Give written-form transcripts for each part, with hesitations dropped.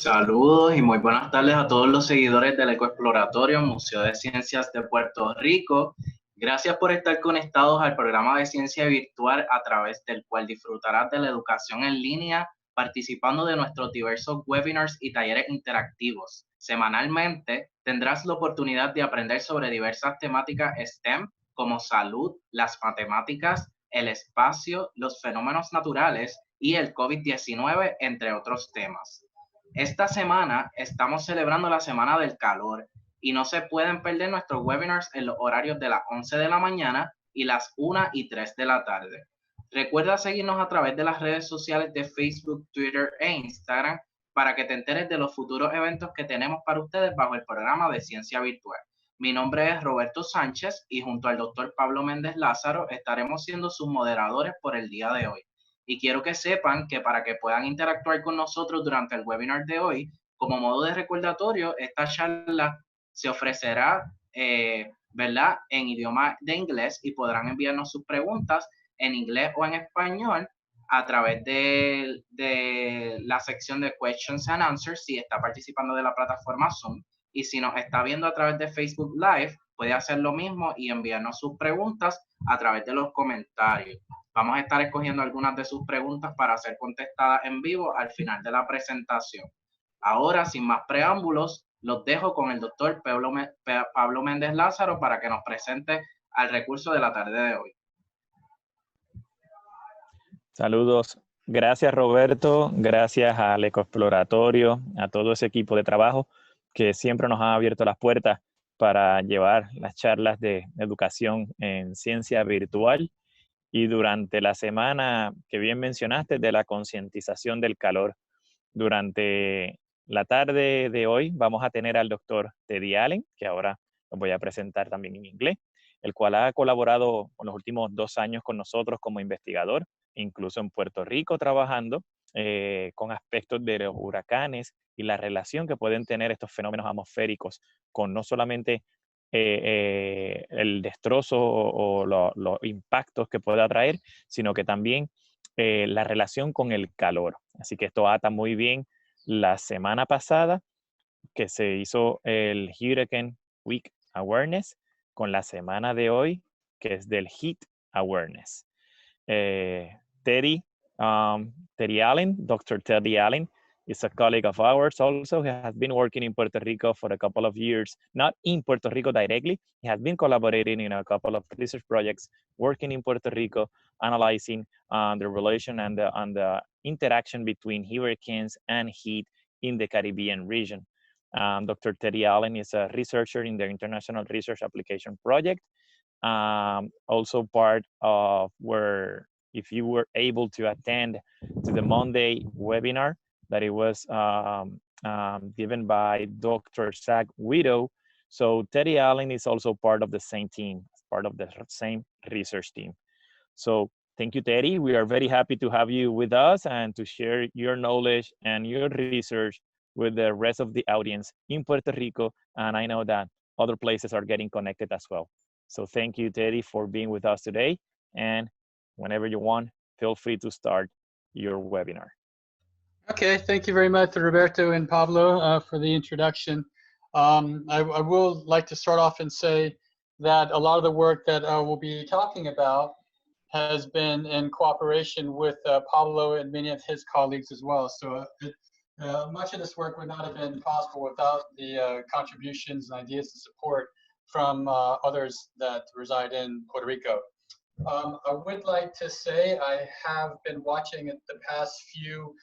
Saludos y muy buenas tardes a todos los seguidores del EcoExploratorio, Museo de Ciencias de Puerto Rico. Gracias por estar conectados al programa de ciencia virtual a través del cual disfrutarás de la educación en línea, participando de nuestros diversos webinars y talleres interactivos. Semanalmente tendrás la oportunidad de aprender sobre diversas temáticas STEM como salud, las matemáticas, el espacio, los fenómenos naturales y el COVID-19, entre otros temas. Esta semana estamos celebrando la Semana del Calor y no se pueden perder nuestros webinars en los horarios de las 11 de la mañana y las 1 y 3 de la tarde. Recuerda seguirnos a través de las redes sociales de Facebook, Twitter e Instagram para que te enteres de los futuros eventos que tenemos para ustedes bajo el programa de Ciencia Virtual. Mi nombre es Roberto Sánchez y junto al doctor Pablo Méndez Lázaro estaremos siendo sus moderadores por el día de hoy. Y quiero que sepan que para que puedan interactuar con nosotros durante el webinar de hoy, como modo de recordatorio, esta charla se ofrecerá, ¿verdad?, en idioma de inglés y podrán enviarnos sus preguntas en inglés o en español a través de la sección de Questions and Answers si está participando de la plataforma Zoom. Y si nos está viendo a través de Facebook Live, puede hacer lo mismo y enviarnos sus preguntas a través de los comentarios. Vamos a estar escogiendo algunas de sus preguntas para ser contestadas en vivo al final de la presentación. Ahora, sin más preámbulos, los dejo con el doctor Pablo Méndez Lázaro para que nos presente al recurso de la tarde de hoy. Saludos. Gracias, Roberto. Gracias al EcoExploratorio, a todo ese equipo de trabajo que siempre nos ha abierto las puertas para llevar las charlas de educación en ciencia virtual. Y durante la semana que bien mencionaste de la concientización del calor, durante la tarde de hoy vamos a tener al doctor Teddy Allen, que ahora lo voy a presentar también en inglés, el cual ha colaborado en los últimos 2 años con nosotros como investigador, incluso en Puerto Rico trabajando con aspectos de los huracanes y la relación que pueden tener estos fenómenos atmosféricos con no solamente el destrozo o los impactos que pueda traer, sino que también la relación con el calor. Así que esto ata muy bien la semana pasada que se hizo el Hurricane Week Awareness con la semana de hoy que es del Heat Awareness. Teddy Allen, Dr. Teddy Allen, is a colleague of ours also. He has been working in Puerto Rico for a couple of years, not in Puerto Rico directly. He has been collaborating in a couple of research projects, working in Puerto Rico, analyzing the relation and the interaction between hurricanes and heat in the Caribbean region. Dr. Teddy Allen is a researcher in the International Research Application Project, also part of where, if you were able to attend to the Monday webinar, that it was given by Dr. Zach Widow. So Teddy Allen is also part of the same team, part of the same research team. So thank you, Teddy. We are very happy to have you with us and to share your knowledge and your research with the rest of the audience in Puerto Rico. And I know that other places are getting connected as well. So thank you, Teddy, for being with us today. And whenever you want, feel free to start your webinar. Okay, thank you very much, Roberto and Pablo, for the introduction. I will like to start off and say that a lot of the work that we'll be talking about has been in cooperation with Pablo and many of his colleagues as well. So much of this work would not have been possible without the contributions and ideas and support from others that reside in Puerto Rico. I would like to say I have been watching the past few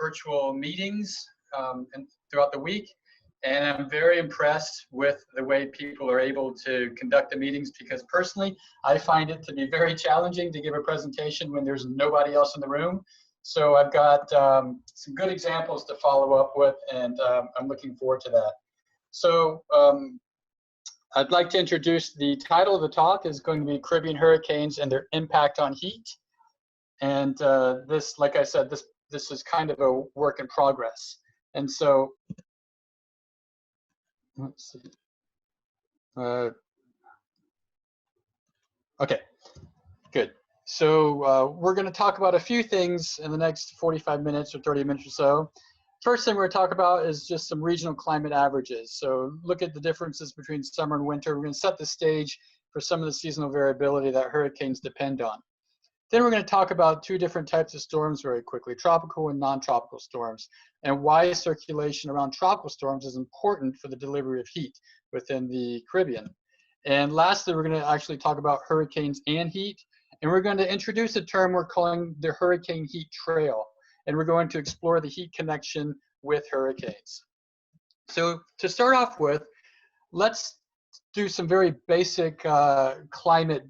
virtual meetings and throughout the week, and I'm very impressed with the way people are able to conduct the meetings, because personally I find it to be very challenging to give a presentation when there's nobody else in the room. So I've got some good examples to follow up with, and I'm looking forward to that. So I'd like to introduce the title of the talk is going to be Caribbean Hurricanes and Their Impact on Heat. And this, like I said, this is kind of a work in progress. And so, let's see. Okay, good. So we're going to talk about a few things in the next 45 minutes or 30 minutes or so. first thing we're going to talk about is just some regional climate averages. So look at the differences between summer and winter. We're going to set the stage for some of the seasonal variability that hurricanes depend on. Then we're going to talk about two different types of storms very quickly, tropical and non-tropical storms, and why circulation around tropical storms is important for the delivery of heat within the Caribbean. And lastly, we're going to actually talk about hurricanes and heat, and we're going to introduce a term we're calling the hurricane heat trail, and we're going to explore the heat connection with hurricanes. So to start off with, let's do some very basic climate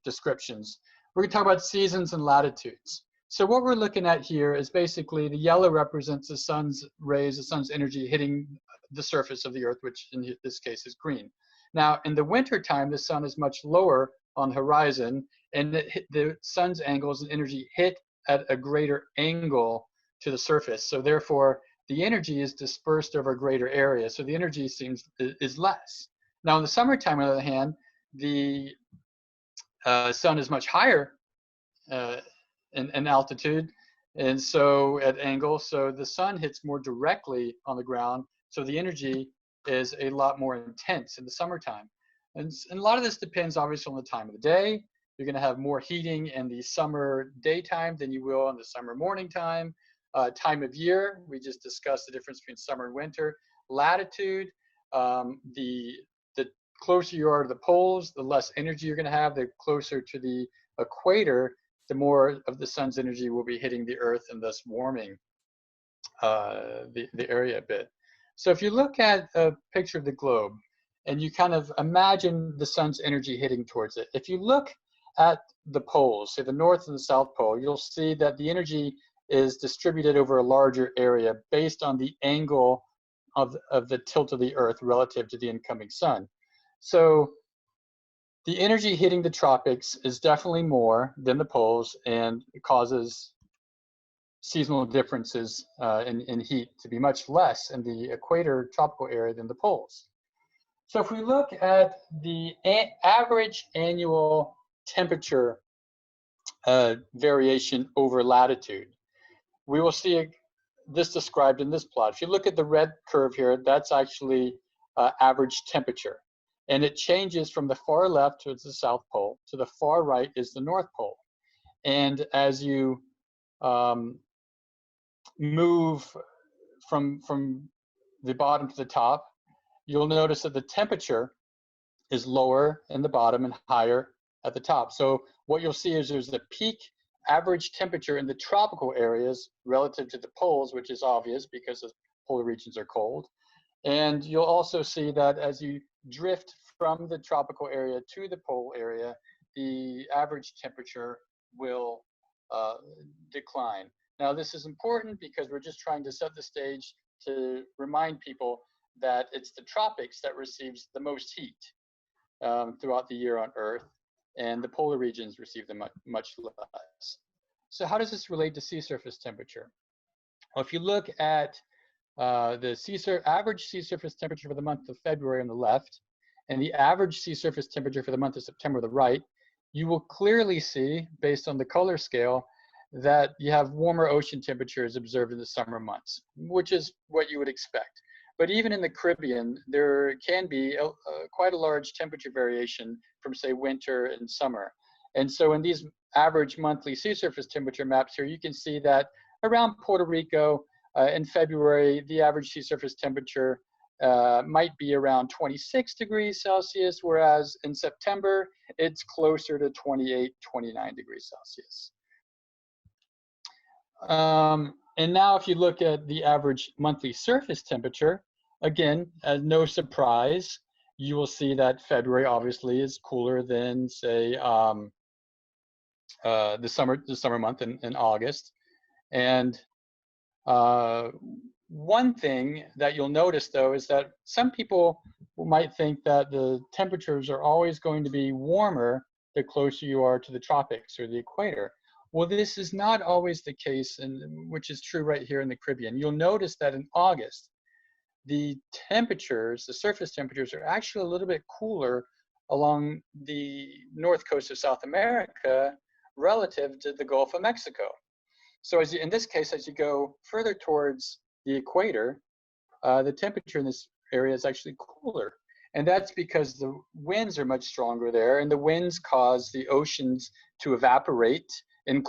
descriptions. We're going to talk about seasons and latitudes. So what we're looking at here is basically the yellow represents the sun's rays, the sun's energy hitting the surface of the earth, which in this case is green. Now, in the winter time, the sun is much lower on the horizon, and the sun's angles and energy hit at a greater angle to the surface. So therefore, the energy is dispersed over a greater area. So the energy is less. Now, in the summertime, on the other hand, the sun is much higher in altitude, and so at angle, so the sun hits more directly on the ground, so the energy is a lot more intense in the summertime. And a lot of this depends obviously on the time of the day. You're going to have more heating in the summer daytime than you will in the summer morning time. Time of year, we just discussed the difference between summer and winter. Latitude, the closer you are to the poles, the less energy you're going to have. The closer to the equator, the more of the sun's energy will be hitting the earth and thus warming the area a bit. So if you look at a picture of the globe and you kind of imagine the sun's energy hitting towards it, if you look at the poles, say the North and the South Pole, you'll see that the energy is distributed over a larger area based on the angle of the tilt of the earth relative to the incoming sun. So the energy hitting the tropics is definitely more than the poles, and it causes seasonal differences in heat to be much less in the equator tropical area than the poles. So if we look at the average annual temperature variation over latitude, we will see this described in this plot. If you look at the red curve here, that's actually average temperature. And it changes from the far left towards the South Pole to the far right is the North Pole. And as you move from the bottom to the top, you'll notice that the temperature is lower in the bottom and higher at the top. So what you'll see is there's a peak average temperature in the tropical areas relative to the poles, which is obvious because the polar regions are cold. And you'll also see that as you drift from the tropical area to the pole area, the average temperature will decline. Now, this is important because we're just trying to set the stage to remind people that it's the tropics that receives the most heat throughout the year on Earth, and the polar regions receive them much less. So how does this relate to sea surface temperature? Well, if you look at the average sea surface temperature for the month of February on the left, and the average sea surface temperature for the month of September on the right, you will clearly see, based on the color scale, that you have warmer ocean temperatures observed in the summer months, which is what you would expect. But even in the Caribbean, there can be quite a large temperature variation from, say, winter and summer. And so in these average monthly sea surface temperature maps here, you can see that around Puerto Rico in February, the average sea surface temperature might be around 26 degrees Celsius, whereas in September, it's closer to 28, 29 degrees Celsius. And now if you look at the average monthly surface temperature, again, no surprise, you will see that February obviously is cooler than, say, the summer month in August. And one thing that you'll notice, though, is that some people might think that the temperatures are always going to be warmer the closer you are to the tropics or the equator. Well, this is not always the case, and which is true right here in the Caribbean. You'll notice that in August, the temperatures, the surface temperatures, are actually a little bit cooler along the north coast of South America relative to the Gulf of Mexico. So in this case, as you go further towards the equator, the temperature in this area is actually cooler. And that's because the winds are much stronger there, and the winds cause the oceans to evaporate and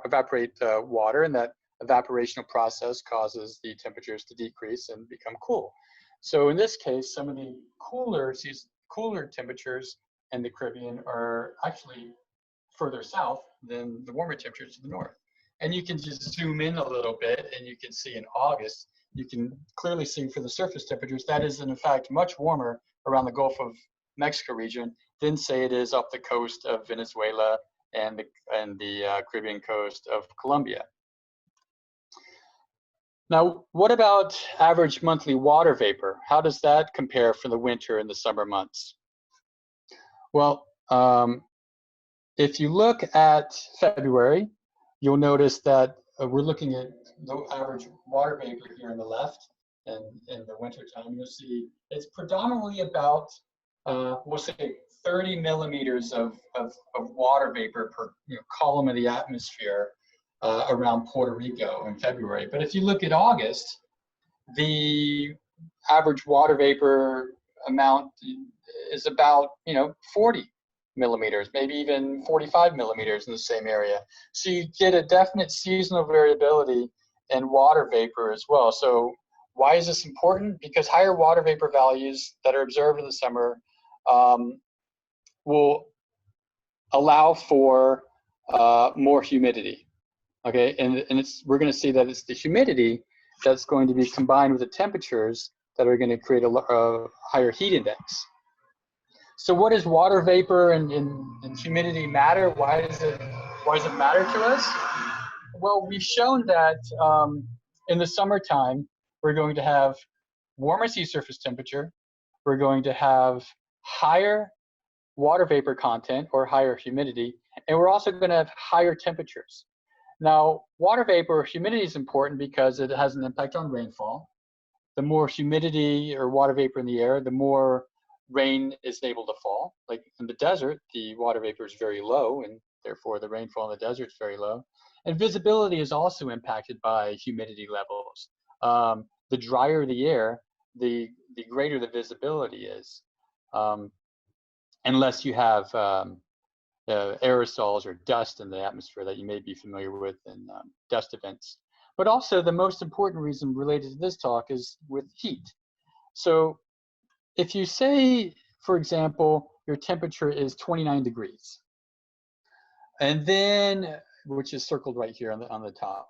evaporate water, and that evaporational process causes the temperatures to decrease and become cool. So in this case, some of the cooler temperatures in the Caribbean are actually further south than the warmer temperatures to the north. And you can just zoom in a little bit, and you can see in August, you can clearly see for the surface temperatures, that is in fact much warmer around the Gulf of Mexico region than say it is up the coast of Venezuela and the Caribbean coast of Colombia. Now, what about average monthly water vapor? How does that compare for the winter and the summer months? Well, if you look at February, you'll notice that we're looking at the average water vapor here on the left, and in the winter time, you'll see it's predominantly about, we'll say 30 millimeters of water vapor per column of the atmosphere around Puerto Rico in February. But if you look at August, the average water vapor amount is about 40 millimeters, maybe even 45 millimeters in the same area. So you get a definite seasonal variability in water vapor as well. So why is this important? Because higher water vapor values that are observed in the summer will allow for more humidity. Okay, and we're going to see that it's the humidity that's going to be combined with the temperatures that are going to create a higher heat index. So what does water vapor and humidity matter? Why does it matter to us? Well, we've shown that in the summertime, we're going to have warmer sea surface temperature. We're going to have higher water vapor content or higher humidity, and we're also going to have higher temperatures. Now, water vapor or humidity is important because it has an impact on rainfall. The more humidity or water vapor in the air, the more rain is able to fall. Like in the desert, the water vapor is very low, and therefore the rainfall in the desert is very low. And visibility is also impacted by humidity levels. The drier the air, the greater the visibility is, unless you have aerosols or dust in the atmosphere that you may be familiar with in dust events. But also the most important reason related to this talk is with heat. So if you say, for example, your temperature is 29 degrees, and then, which is circled right here on the top,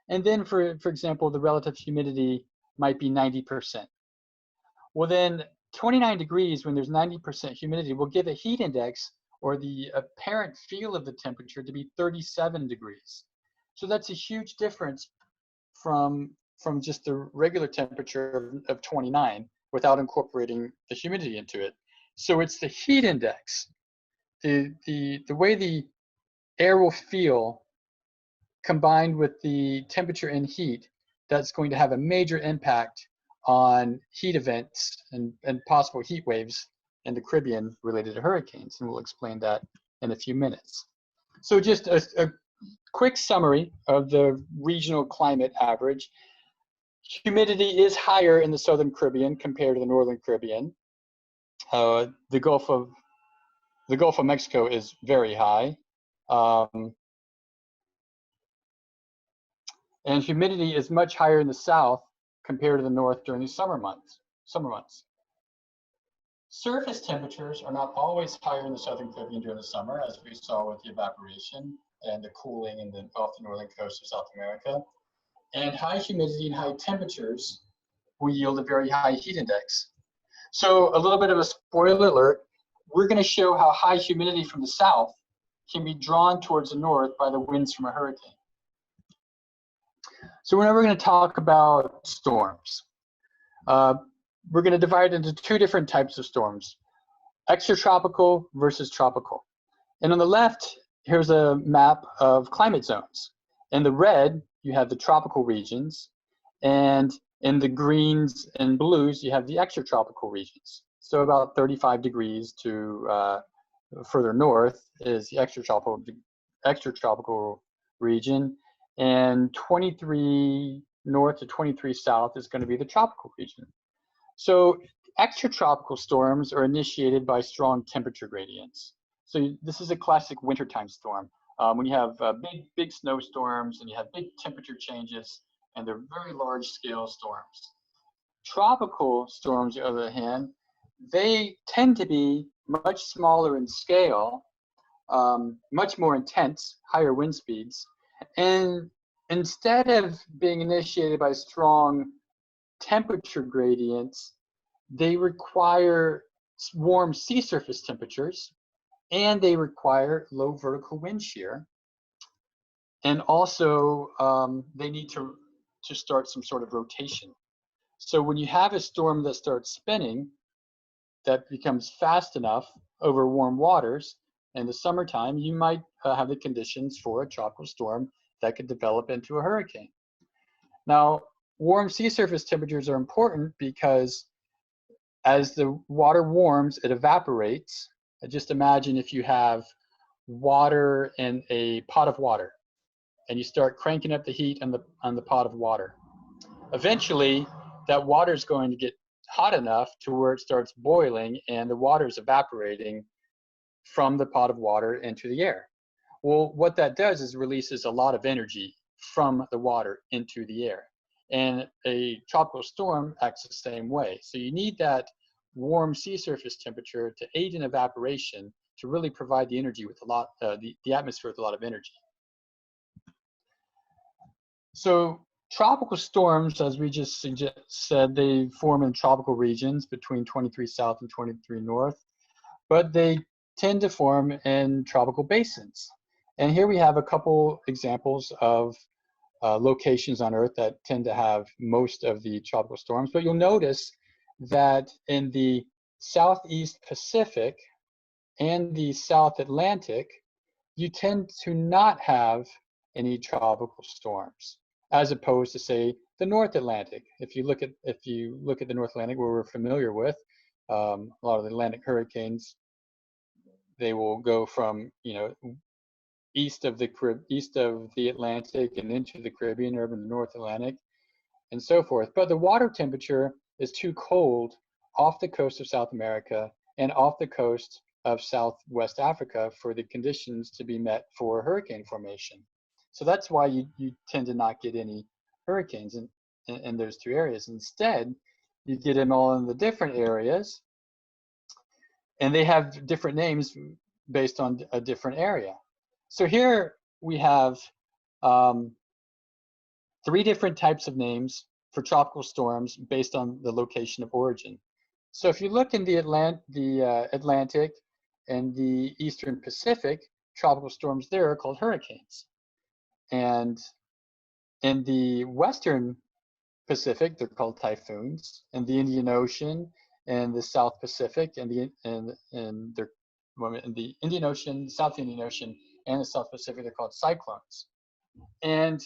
and then for example, the relative humidity might be 90%. Well then, 29 degrees when there's 90% humidity will give a heat index or the apparent feel of the temperature to be 37 degrees. So that's a huge difference from just the regular temperature of 29 without incorporating the humidity into it. So it's the heat index, the way the air will feel combined with the temperature and heat that's going to have a major impact on heat events and possible heat waves in the Caribbean related to hurricanes, and we'll explain that in a few minutes. So just a quick summary of the regional climate average. Humidity is higher in the Southern Caribbean compared to the Northern Caribbean. The Gulf of Mexico is very high. And humidity is much higher in the south compared to the north during the summer months. Surface temperatures are not always higher in the Southern Caribbean during the summer, as we saw with the evaporation and the cooling in off the northern coast of South America. And high humidity and high temperatures will yield a very high heat index. So a little bit of a spoiler alert, we're going to show how high humidity from the south can be drawn towards the north by the winds from a hurricane. So now we're going to talk about storms. We're going to divide into two different types of storms, extratropical versus tropical. And on the left, here's a map of climate zones. In the red, you have the tropical regions, and in the greens and blues, you have the extratropical regions. So about 35 degrees to further north is the extratropical region, and 23 north to 23 south is going to be the tropical region. So extratropical storms are initiated by strong temperature gradients. So this is a classic wintertime storm. When you have big snowstorms and you have big temperature changes, and they're very large scale storms. Tropical storms, on the other hand, they tend to be much smaller in scale, much more intense, higher wind speeds, and instead of being initiated by strong temperature gradients, they require warm sea surface temperatures, and they require low vertical wind shear. And also, they need to start some sort of rotation. So when you have a storm that starts spinning, that becomes fast enough over warm waters in the summertime, you might have the conditions for a tropical storm that could develop into a hurricane. Now, warm sea surface temperatures are important because as the water warms, it evaporates. Just imagine if you have water in a pot of water and you start cranking up the heat on the pot of water. Eventually, that water is going to get hot enough to where it starts boiling and the water is evaporating from the pot of water into the air. Well, what that does is releases a lot of energy from the water into the air. And a tropical storm acts the same way. So you need that warm sea surface temperature to aid in evaporation to really provide the energy with a lot, the atmosphere with a lot of energy. So tropical storms, as we just said, they form in tropical regions between 23 south and 23 north, but they tend to form in tropical basins. And here we have a couple examples of locations on Earth that tend to have most of the tropical storms, but you'll notice that in the Southeast Pacific and the South Atlantic, you tend to not have any tropical storms, as opposed to, say, the North Atlantic. If you look at the North Atlantic, where we're familiar with a lot of the Atlantic hurricanes, they will go from east of the Atlantic and into the Caribbean or the North Atlantic, and so forth. But the water temperature is too cold off the coast of South America and off the coast of Southwest Africa for the conditions to be met for hurricane formation. So that's why you tend to not get any hurricanes in those two areas. Instead, you get them all in the different areas, and they have different names based on a different area. So here we have 3 different types of names for tropical storms based on the location of origin. So if you look in the Atlantic and the Eastern Pacific, tropical storms there are called hurricanes. And in the Western Pacific, they're called typhoons. In the Indian Ocean and the South Pacific and the Indian Ocean, South Indian Ocean, and the South Pacific, they're called cyclones. And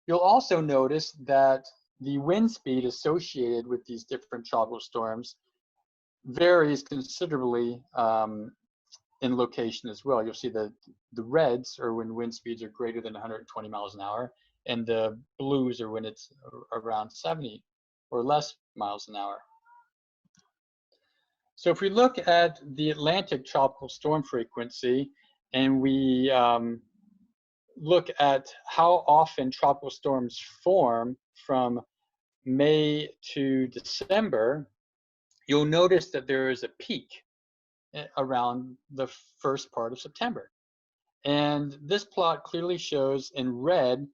you'll also notice that the wind speed associated with these different tropical storms varies considerably in location as well. You'll see the reds are when wind speeds are greater than 120 miles an hour, and the blues are when it's around 70 or less miles an hour. So if we look at the Atlantic tropical storm frequency, and we look at how often tropical storms form from May to December, you'll notice that there is a peak around the first part of September. And this plot clearly shows in red,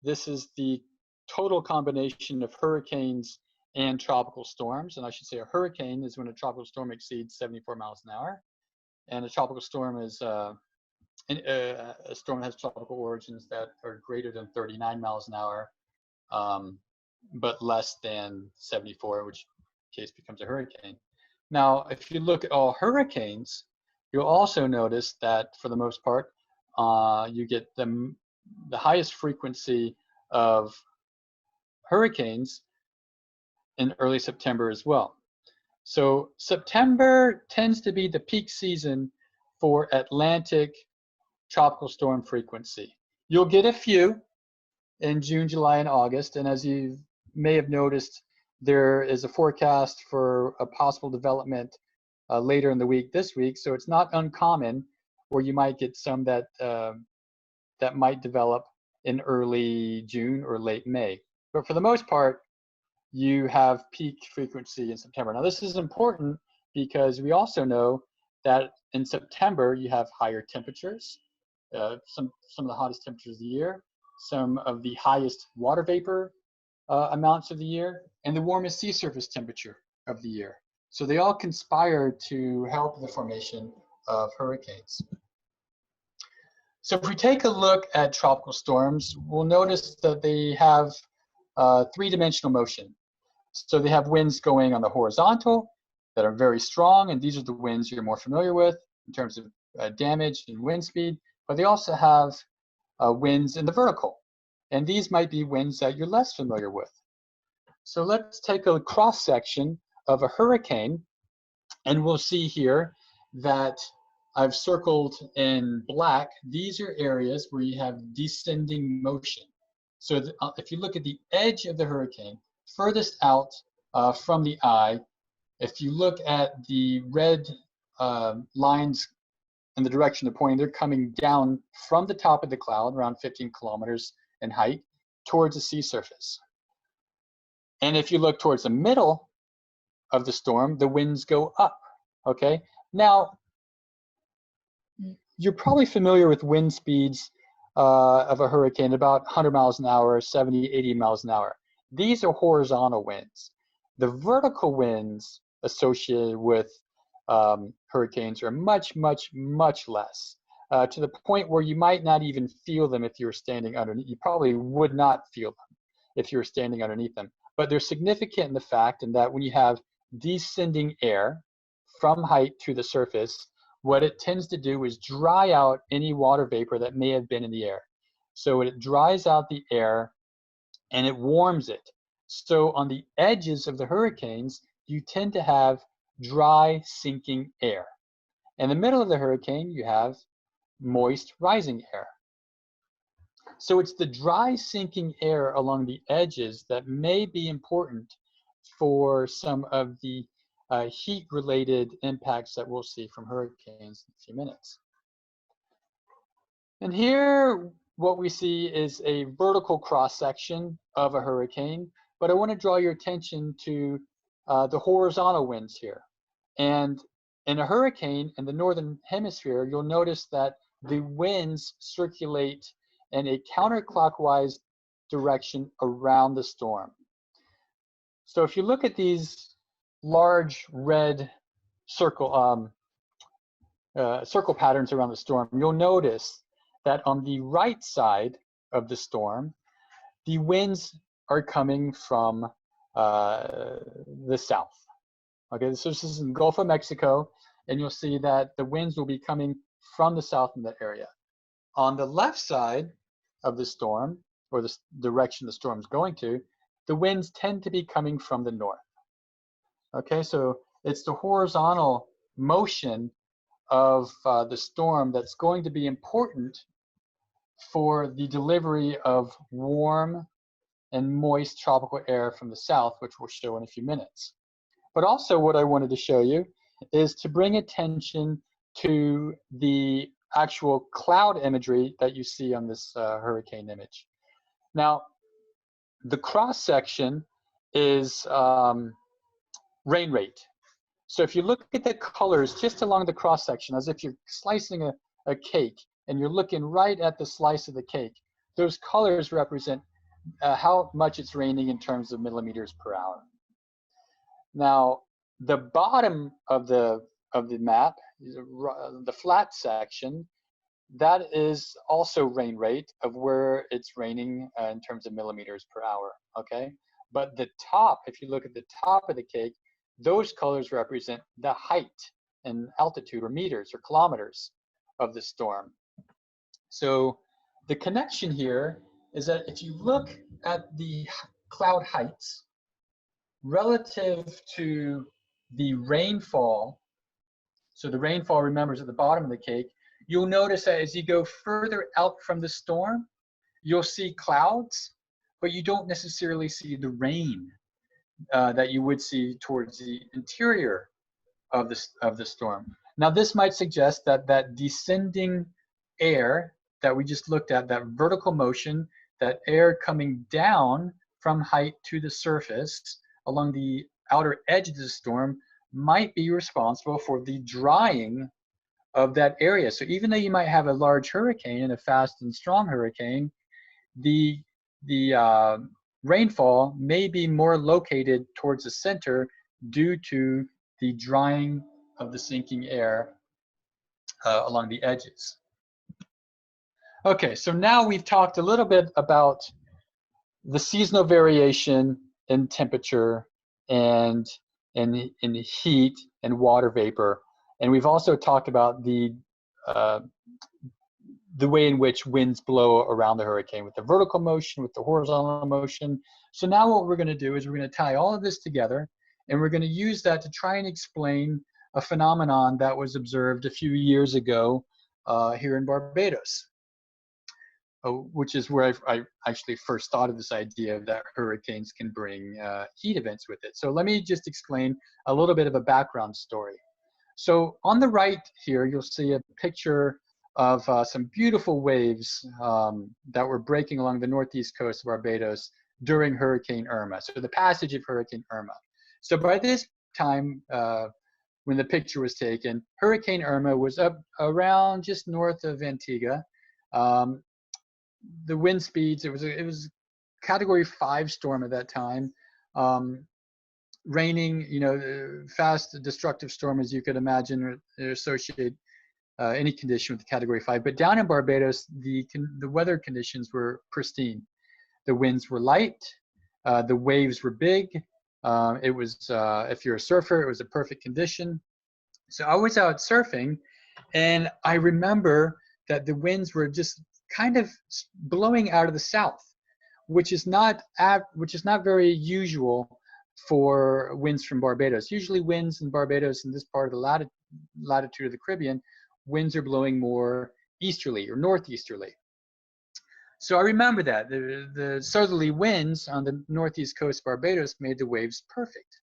this is the total combination of hurricanes and tropical storms. And I should say a hurricane is when a tropical storm exceeds 74 miles an hour. And a tropical storm is a storm that has tropical origins that are greater than 39 miles an hour, but less than 74, which case becomes a hurricane. Now, if you look at all hurricanes, you'll also notice that for the most part, you get the highest frequency of hurricanes in early September as well. So September tends to be the peak season for Atlantic tropical storm frequency. You'll get a few in June, July, and August, and as you've may have noticed there is a forecast for a possible development later in the week this week, so it's not uncommon where you might get some that that might develop in early June or late May. But for the most part, you have peak frequency in September. Now this is important because we also know that in September you have higher temperatures, some of the hottest temperatures of the year, some of the highest water vapor amounts of the year, and the warmest sea surface temperature of the year. So they all conspire to help the formation of hurricanes. So if we take a look at tropical storms, we'll notice that they have three-dimensional motion. So they have winds going on the horizontal that are very strong, and these are the winds you're more familiar with in terms of damage and wind speed, but they also have winds in the vertical, and these might be winds that you're less familiar with. So let's take a cross-section of a hurricane, and we'll see here that I've circled in black. These are areas where you have descending motion. So if you look at the edge of the hurricane, furthest out from the eye, if you look at the red lines in the direction they're pointing, they're coming down from the top of the cloud, around 15 kilometers in height, towards the sea surface. And if you look towards the middle of the storm, the winds go up, okay? Now, you're probably familiar with wind speeds of a hurricane, about 100 miles an hour, 70, 80 miles an hour. These are horizontal winds. The vertical winds associated with hurricanes are much, much, much less, to the point where you might not even feel them if you were standing underneath. You probably would not feel them if you were standing underneath them. But they're significant in the fact in that when you have descending air from height to the surface, what it tends to do is dry out any water vapor that may have been in the air. So it dries out the air and it warms it. So on the edges of the hurricanes, you tend to have dry, sinking air. In the middle of the hurricane, you have moist, rising air. So it's the dry, sinking air along the edges that may be important for some of the heat-related impacts that we'll see from hurricanes in a few minutes. And here, what we see is a vertical cross-section of a hurricane, but I want to draw your attention to the horizontal winds here. And in a hurricane in the northern hemisphere, you'll notice that the winds circulate in a counterclockwise direction around the storm. So if you look at these large red circle patterns around the storm, you'll notice that on the right side of the storm, the winds are coming from the south. Okay, so this is in the Gulf of Mexico, and you'll see that the winds will be coming from the south in that area. On the left side of the storm, or the direction the storm is going to, the winds tend to be coming from the north. Okay, so it's the horizontal motion of the storm that's going to be important for the delivery of warm and moist tropical air from the south, which we'll show in a few minutes. But also what I wanted to show you is to bring attention to the actual cloud imagery that you see on this hurricane image. Now, the cross section is rain rate. So if you look at the colors just along the cross section, as if you're slicing a cake and you're looking right at the slice of the cake, those colors represent how much it's raining in terms of millimeters per hour. Now, the bottom of the map, the flat section, that is also rain rate of where it's raining in terms of millimeters per hour, okay? But the top, if you look at the top of the cake, those colors represent the height and altitude, or meters or kilometers, of the storm. So the connection here is that if you look at the cloud heights relative to the rainfall, so the rainfall, remember, is at the bottom of the cake, you'll notice that as you go further out from the storm, you'll see clouds but you don't necessarily see the rain that you would see towards the interior of the storm. Now, this might suggest that that descending air that we just looked at, that vertical motion, that air coming down from height to the surface along the outer edge of the storm might be responsible for the drying of that area. So even though you might have a large hurricane and a fast and strong hurricane, the rainfall may be more located towards the center due to the drying of the sinking air along the edges. Okay, so now we've talked a little bit about the seasonal variation in temperature and in heat and water vapor, and we've also talked about the way in which winds blow around the hurricane, with the vertical motion, with the horizontal motion. So now what we're going to do is we're going to tie all of this together, and we're going to use that to try and explain a phenomenon that was observed a few years ago here in Barbados, which is where I actually first thought of this idea that hurricanes can bring heat events with it. So let me just explain a little bit of a background story. So on the right here, you'll see a picture of some beautiful waves that were breaking along the northeast coast of Barbados during Hurricane Irma, so the passage of Hurricane Irma. So by this time, when the picture was taken, Hurricane Irma was up around just north of Antigua. The wind speeds, it was a Category 5 storm at that time. Raining, you know, fast, destructive storm, as you could imagine, or associate any condition with the Category 5. But down in Barbados, the weather conditions were pristine. The winds were light, the waves were big. It was, if you're a surfer, it was a perfect condition. So I was out surfing, and I remember that the winds were just kind of blowing out of the south, which is not very usual for winds from Barbados. Usually winds in Barbados, in this part of the latitude of the Caribbean, winds are blowing more easterly or northeasterly. So I remember that the southerly winds on the northeast coast of Barbados made the waves perfect.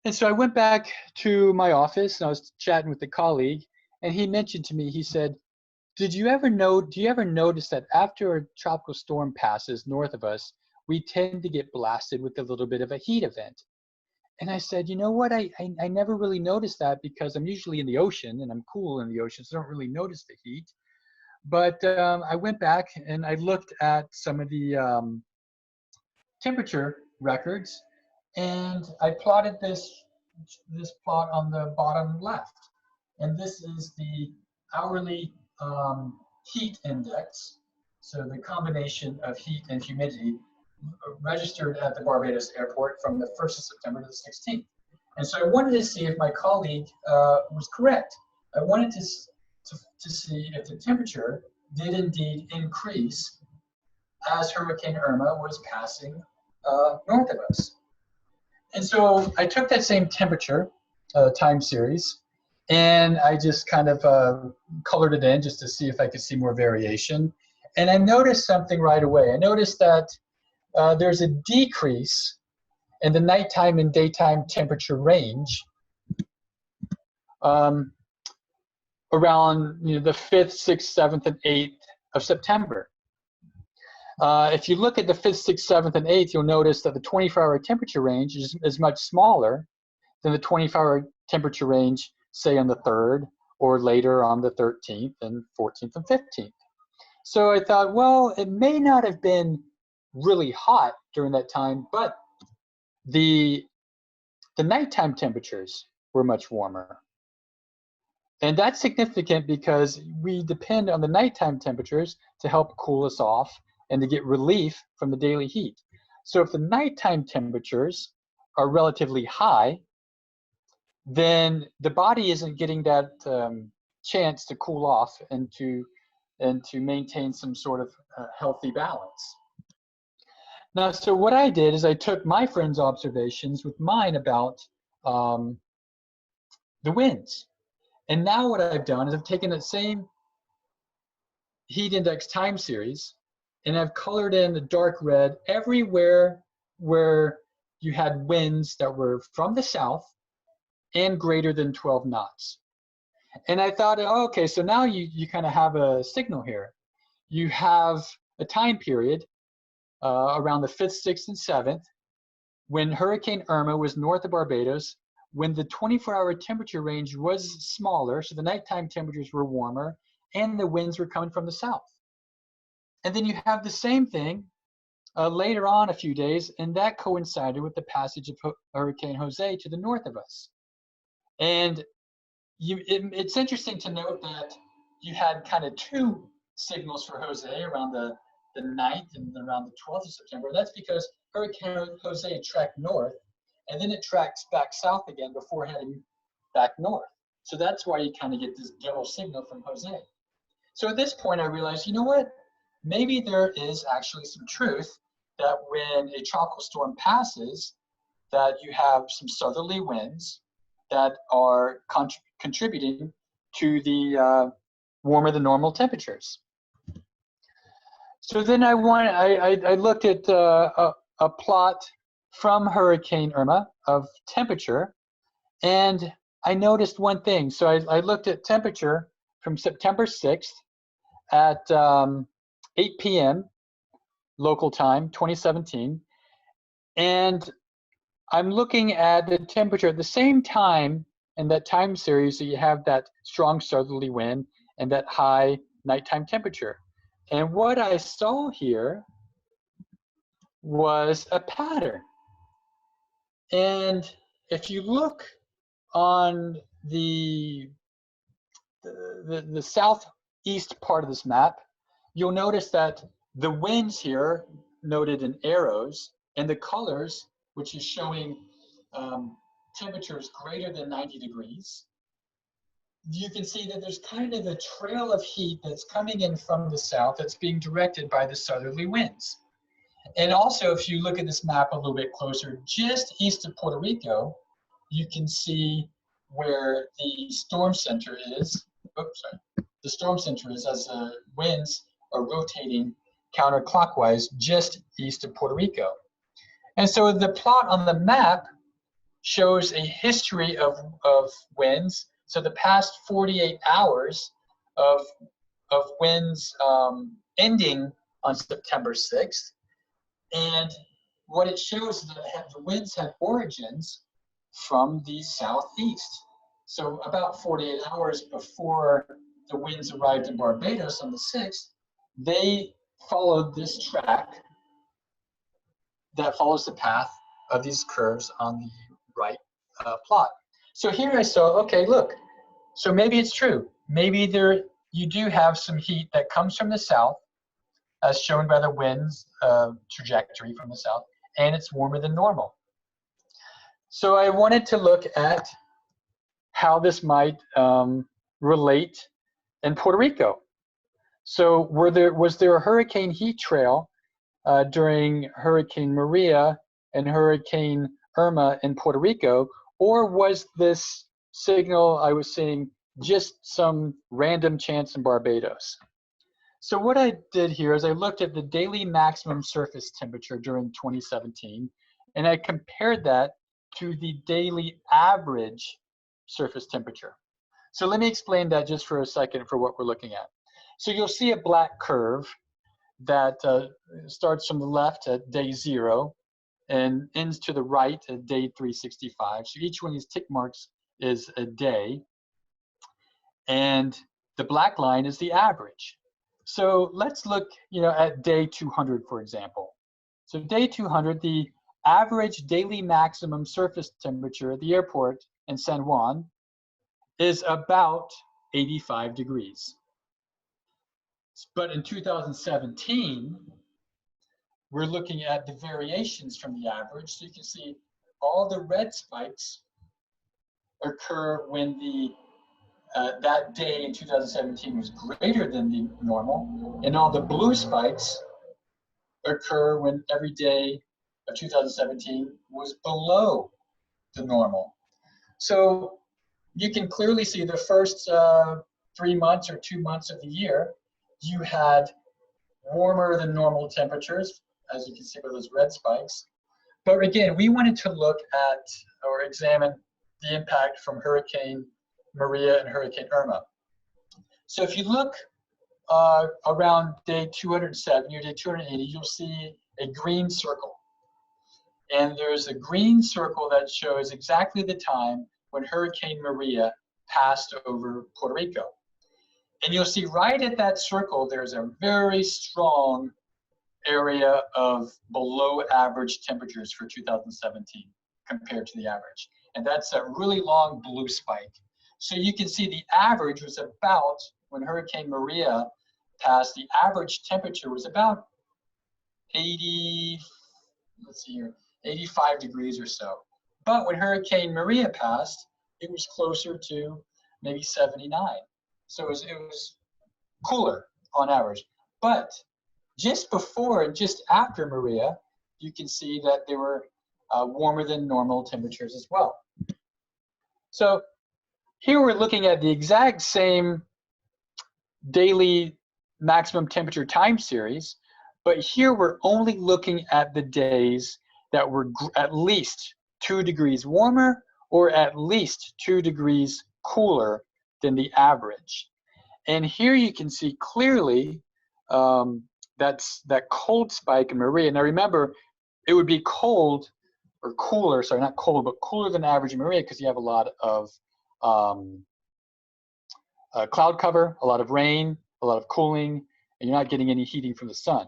And so I went back to my office and I was chatting with a colleague, and he mentioned to me, he said, do you ever notice that after a tropical storm passes north of us, we tend to get blasted with a little bit of a heat event? And I said, you know what, I never really noticed that, because I'm usually in the ocean and I'm cool in the ocean, so I don't really notice the heat. But I went back and I looked at some of the temperature records, and I plotted this plot on the bottom left. And this is the hourly heat index, so the combination of heat and humidity registered at the Barbados airport from the 1st of September to the 16th. And so I wanted to see if my colleague was correct. I wanted to see if the temperature did indeed increase as Hurricane Irma was passing north of us. And so I took that same temperature time series, and I just kind of colored it in just to see if I could see more variation. And I noticed something right away. I noticed that there's a decrease in the nighttime and daytime temperature range around the 5th, 6th, 7th, and 8th of September. If you look at the 5th, 6th, 7th, and 8th, you'll notice that the 24-hour temperature range is much smaller than the 24-hour temperature range, say on the 3rd, or later on the 13th and 14th and 15th. So I thought, well, it may not have been really hot during that time, but the nighttime temperatures were much warmer. And that's significant because we depend on the nighttime temperatures to help cool us off and to get relief from the daily heat. So if the nighttime temperatures are relatively high, then the body isn't getting that chance to cool off and to maintain some sort of healthy balance. Now, so what I did is I took my friend's observations with mine about the winds. And now what I've done is I've taken that same heat index time series, and I've colored in the dark red everywhere where you had winds that were from the south and greater than 12 knots. And I thought, oh, okay, so now you kind of have a signal here. You have a time period around the 5th, 6th, and 7th when Hurricane Irma was north of Barbados, when the 24-hour temperature range was smaller, so the nighttime temperatures were warmer, and the winds were coming from the south. And then you have the same thing later on a few days, and that coincided with the passage of Hurricane Jose to the north of us. And it's interesting to note that you had kind of two signals for Jose around the 9th and around the 12th of September. That's because Hurricane Jose tracked north, and then it tracks back south again before heading back north. So that's why you kind of get this double signal from Jose. So at this point, I realized, you know what? Maybe there is actually some truth that when a tropical storm passes, that you have some southerly winds that are contributing to the warmer than normal temperatures. So then I looked at a plot from Hurricane Irma of temperature, and I noticed one thing. So I looked at temperature from September 6th at 8 p.m. local time, 2017, and I'm looking at the temperature at the same time in that time series that you have that strong southerly wind and that high nighttime temperature. And what I saw here was a pattern. And if you look on the southeast part of this map, you'll notice that the winds here, noted in arrows, and the colors, which is showing temperatures greater than 90 degrees, you can see that there's kind of a trail of heat that's coming in from the south that's being directed by the southerly winds. And also, if you look at this map a little bit closer, just east of Puerto Rico, you can see where the storm center is. Oops, sorry. The storm center is as the winds are rotating counterclockwise just east of Puerto Rico. And so the plot on the map shows a history of winds. So the past 48 hours of winds ending on September 6th. And what it shows is that the winds had origins from the southeast. So about 48 hours before the winds arrived in Barbados on the 6th, they followed this track that follows the path of these curves on the right plot. So here I saw, okay, look, so maybe it's true. Maybe you do have some heat that comes from the south, as shown by the wind's trajectory from the south, and it's warmer than normal. So I wanted to look at how this might relate in Puerto Rico. So was there a hurricane heat trail during Hurricane Maria and Hurricane Irma in Puerto Rico, or was this signal I was seeing just some random chance in Barbados? So what I did here is I looked at the daily maximum surface temperature during 2017, and I compared that to the daily average surface temperature. So let me explain that just for a second for what we're looking at. So you'll see a black curve that starts from the left at day 0 and ends to the right at day 365. So each one of these tick marks is a day, and the black line is the average. So let's look, at day 200, for example. So day 200, the average daily maximum surface temperature at the airport in San Juan is about 85 degrees. But in 2017, we're looking at the variations from the average. So you can see all the red spikes occur when that day in 2017 was greater than the normal, and all the blue spikes occur when every day of 2017 was below the normal. So you can clearly see the first 3 months or 2 months of the year, you had warmer than normal temperatures, as you can see by those red spikes. But again, we wanted to look at or examine the impact from Hurricane Maria and Hurricane Irma. So if you look around day 270 or day 280, you'll see a green circle. And there's a green circle that shows exactly the time when Hurricane Maria passed over Puerto Rico. And you'll see right at that circle, there's a very strong area of below average temperatures for 2017 compared to the average. And that's a really long blue spike. So you can see the average was about, when Hurricane Maria passed, the average temperature was about 80, let's see here, 85 degrees or so. But when Hurricane Maria passed, it was closer to maybe 79. So it was cooler on average. But just before and just after Maria, you can see that there were warmer than normal temperatures as well. So here we're looking at the exact same daily maximum temperature time series, but here we're only looking at the days that were at least 2 degrees warmer or at least 2 degrees cooler than the average. And here you can see clearly that's that cold spike in Maria. Now remember, it would be cold or cooler, sorry, not cold, but cooler than average in Maria because you have a lot of cloud cover, a lot of rain, a lot of cooling, and you're not getting any heating from the sun.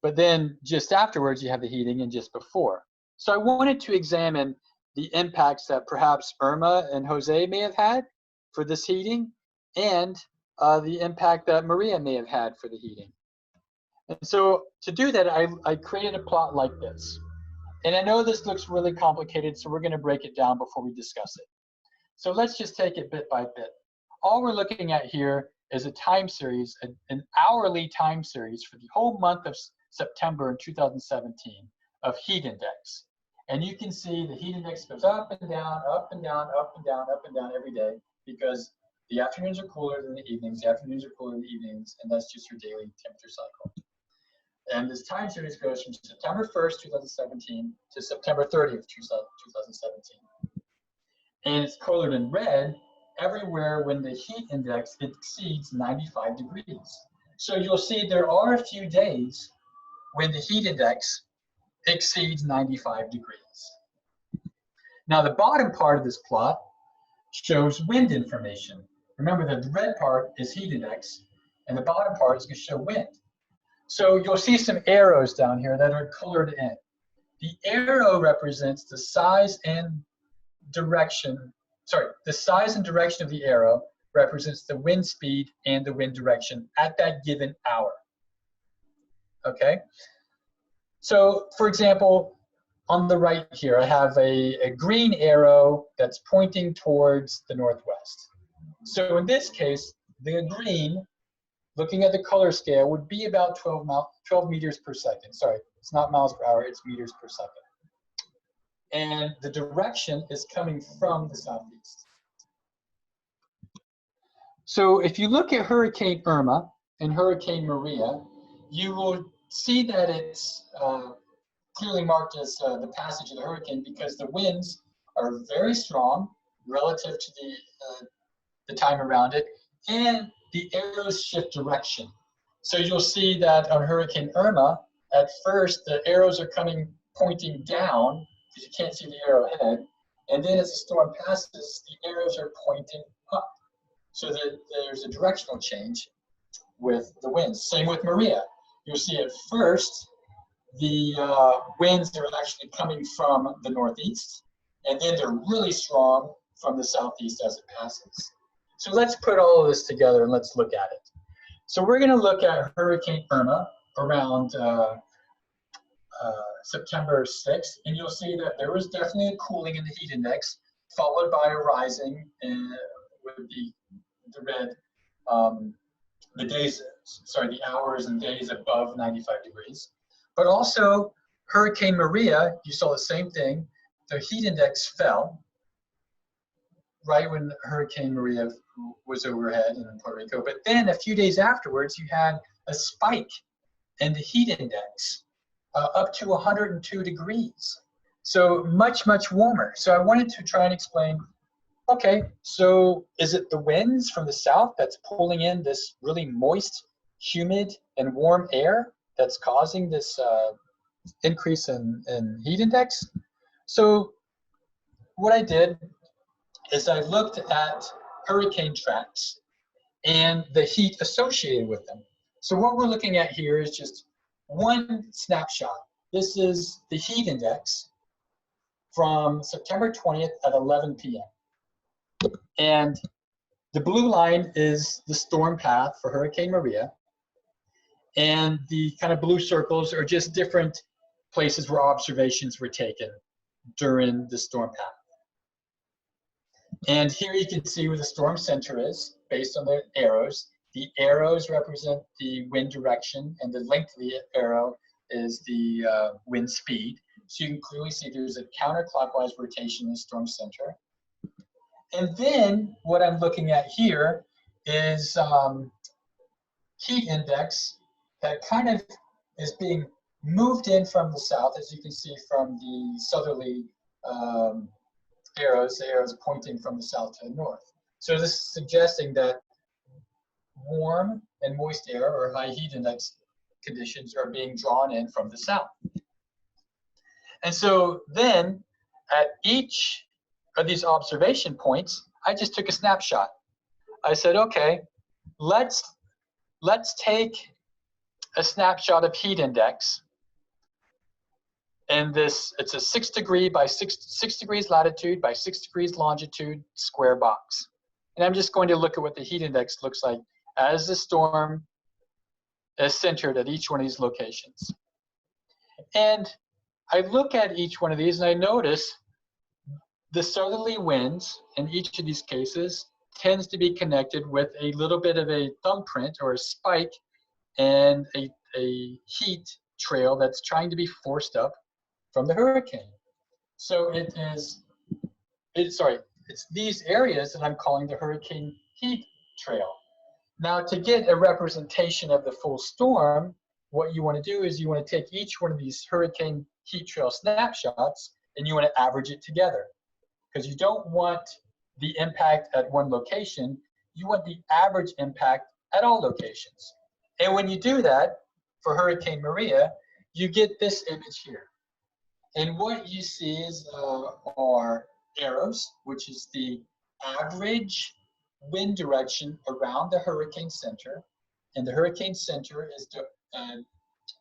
But then just afterwards, you have the heating and just before. So I wanted to examine the impacts that perhaps Irma and Jose may have had for this heating and the impact that Maria may have had for the heating. And so to do that, I created a plot like this. And I know this looks really complicated, so we're going to break it down before we discuss it. So let's just take it bit by bit. All we're looking at here is a time series, an hourly time series for the whole month of September in 2017 of heat index. And you can see the heat index goes up and down, up and down, up and down, up and down every day because the afternoons are cooler than the evenings, the afternoons are cooler than the evenings, and that's just your daily temperature cycle. And this time series goes from September 1st, 2017 to September 30th, 2017. And it's colored in red everywhere when the heat index exceeds 95 degrees. So you'll see there are a few days when the heat index exceeds 95 degrees. Now the bottom part of this plot shows wind information. Remember that the red part is heat index, and the bottom part is going to show wind. So you'll see some arrows down here that are colored in. The arrow represents the size and direction, the size and direction of the arrow represents the wind speed and the wind direction at that given hour. Okay? So, for example, on the right here, I have a green arrow that's pointing towards the northwest. So in this case, the green, looking at the color scale, would be about 12 meters per second. Sorry, it's not miles per hour, it's meters per second. And the direction is coming from the southeast. So if you look at Hurricane Irma and Hurricane Maria, you will see that it's clearly marked as the passage of the hurricane because the winds are very strong relative to the time around it, and the arrows shift direction. So you'll see that on Hurricane Irma, at first the arrows are pointing down because you can't see the arrowhead, and then as the storm passes, the arrows are pointing up. So that there's a directional change with the winds. Same with Maria. You'll see at first the winds are actually coming from the northeast, and then they're really strong from the southeast as it passes. So let's put all of this together and let's look at it. So we're going to look at Hurricane Irma around September 6th, and you'll see that there was definitely a cooling in the heat index, followed by a rising with the red, the hours and days above 95 degrees. But also Hurricane Maria, you saw the same thing. The heat index fell right when Hurricane Maria was overhead in Puerto Rico. But then a few days afterwards, you had a spike and the heat index up to 102 degrees. So much, much warmer. So I wanted to try and explain, okay, so is it the winds from the south that's pulling in this really moist, humid, and warm air that's causing this increase in heat index? So what I did is I looked at hurricane tracks and the heat associated with them. So what we're looking at here is just one snapshot. This is the heat index from September 20th at 11 p.m. And the blue line is the storm path for Hurricane Maria. And the kind of blue circles are just different places where observations were taken during the storm path. And here you can see where the storm center is based on the arrows. The arrows represent the wind direction, and the length of the arrow is the wind speed. So you can clearly see there's a counterclockwise rotation in the storm center. And then what I'm looking at here is heat index that kind of is being moved in from the south, as you can see from the southerly arrows, the arrows pointing from the south to the north. So this is suggesting that warm and moist air, or high heat index conditions, are being drawn in from the south. And so then at each of these observation points, I just took a snapshot. I said, okay, let's take a snapshot of heat index. And this, it's a 6 degree by 6 degrees latitude by 6 degrees longitude square box. And I'm just going to look at what the heat index looks like as the storm is centered at each one of these locations. And I look at each one of these and I notice the southerly winds in each of these cases tends to be connected with a little bit of a thumbprint or a spike and a heat trail that's trying to be forced up from the hurricane. So it's these areas that I'm calling the hurricane heat trail. Now, to get a representation of the full storm, what you want to do is you want to take each one of these hurricane heat trail snapshots and you want to average it together, because you don't want the impact at one location, you want the average impact at all locations. And when you do that, for Hurricane Maria, you get this image here. And what you see is are arrows, which is the average wind direction around the hurricane center. And the hurricane center is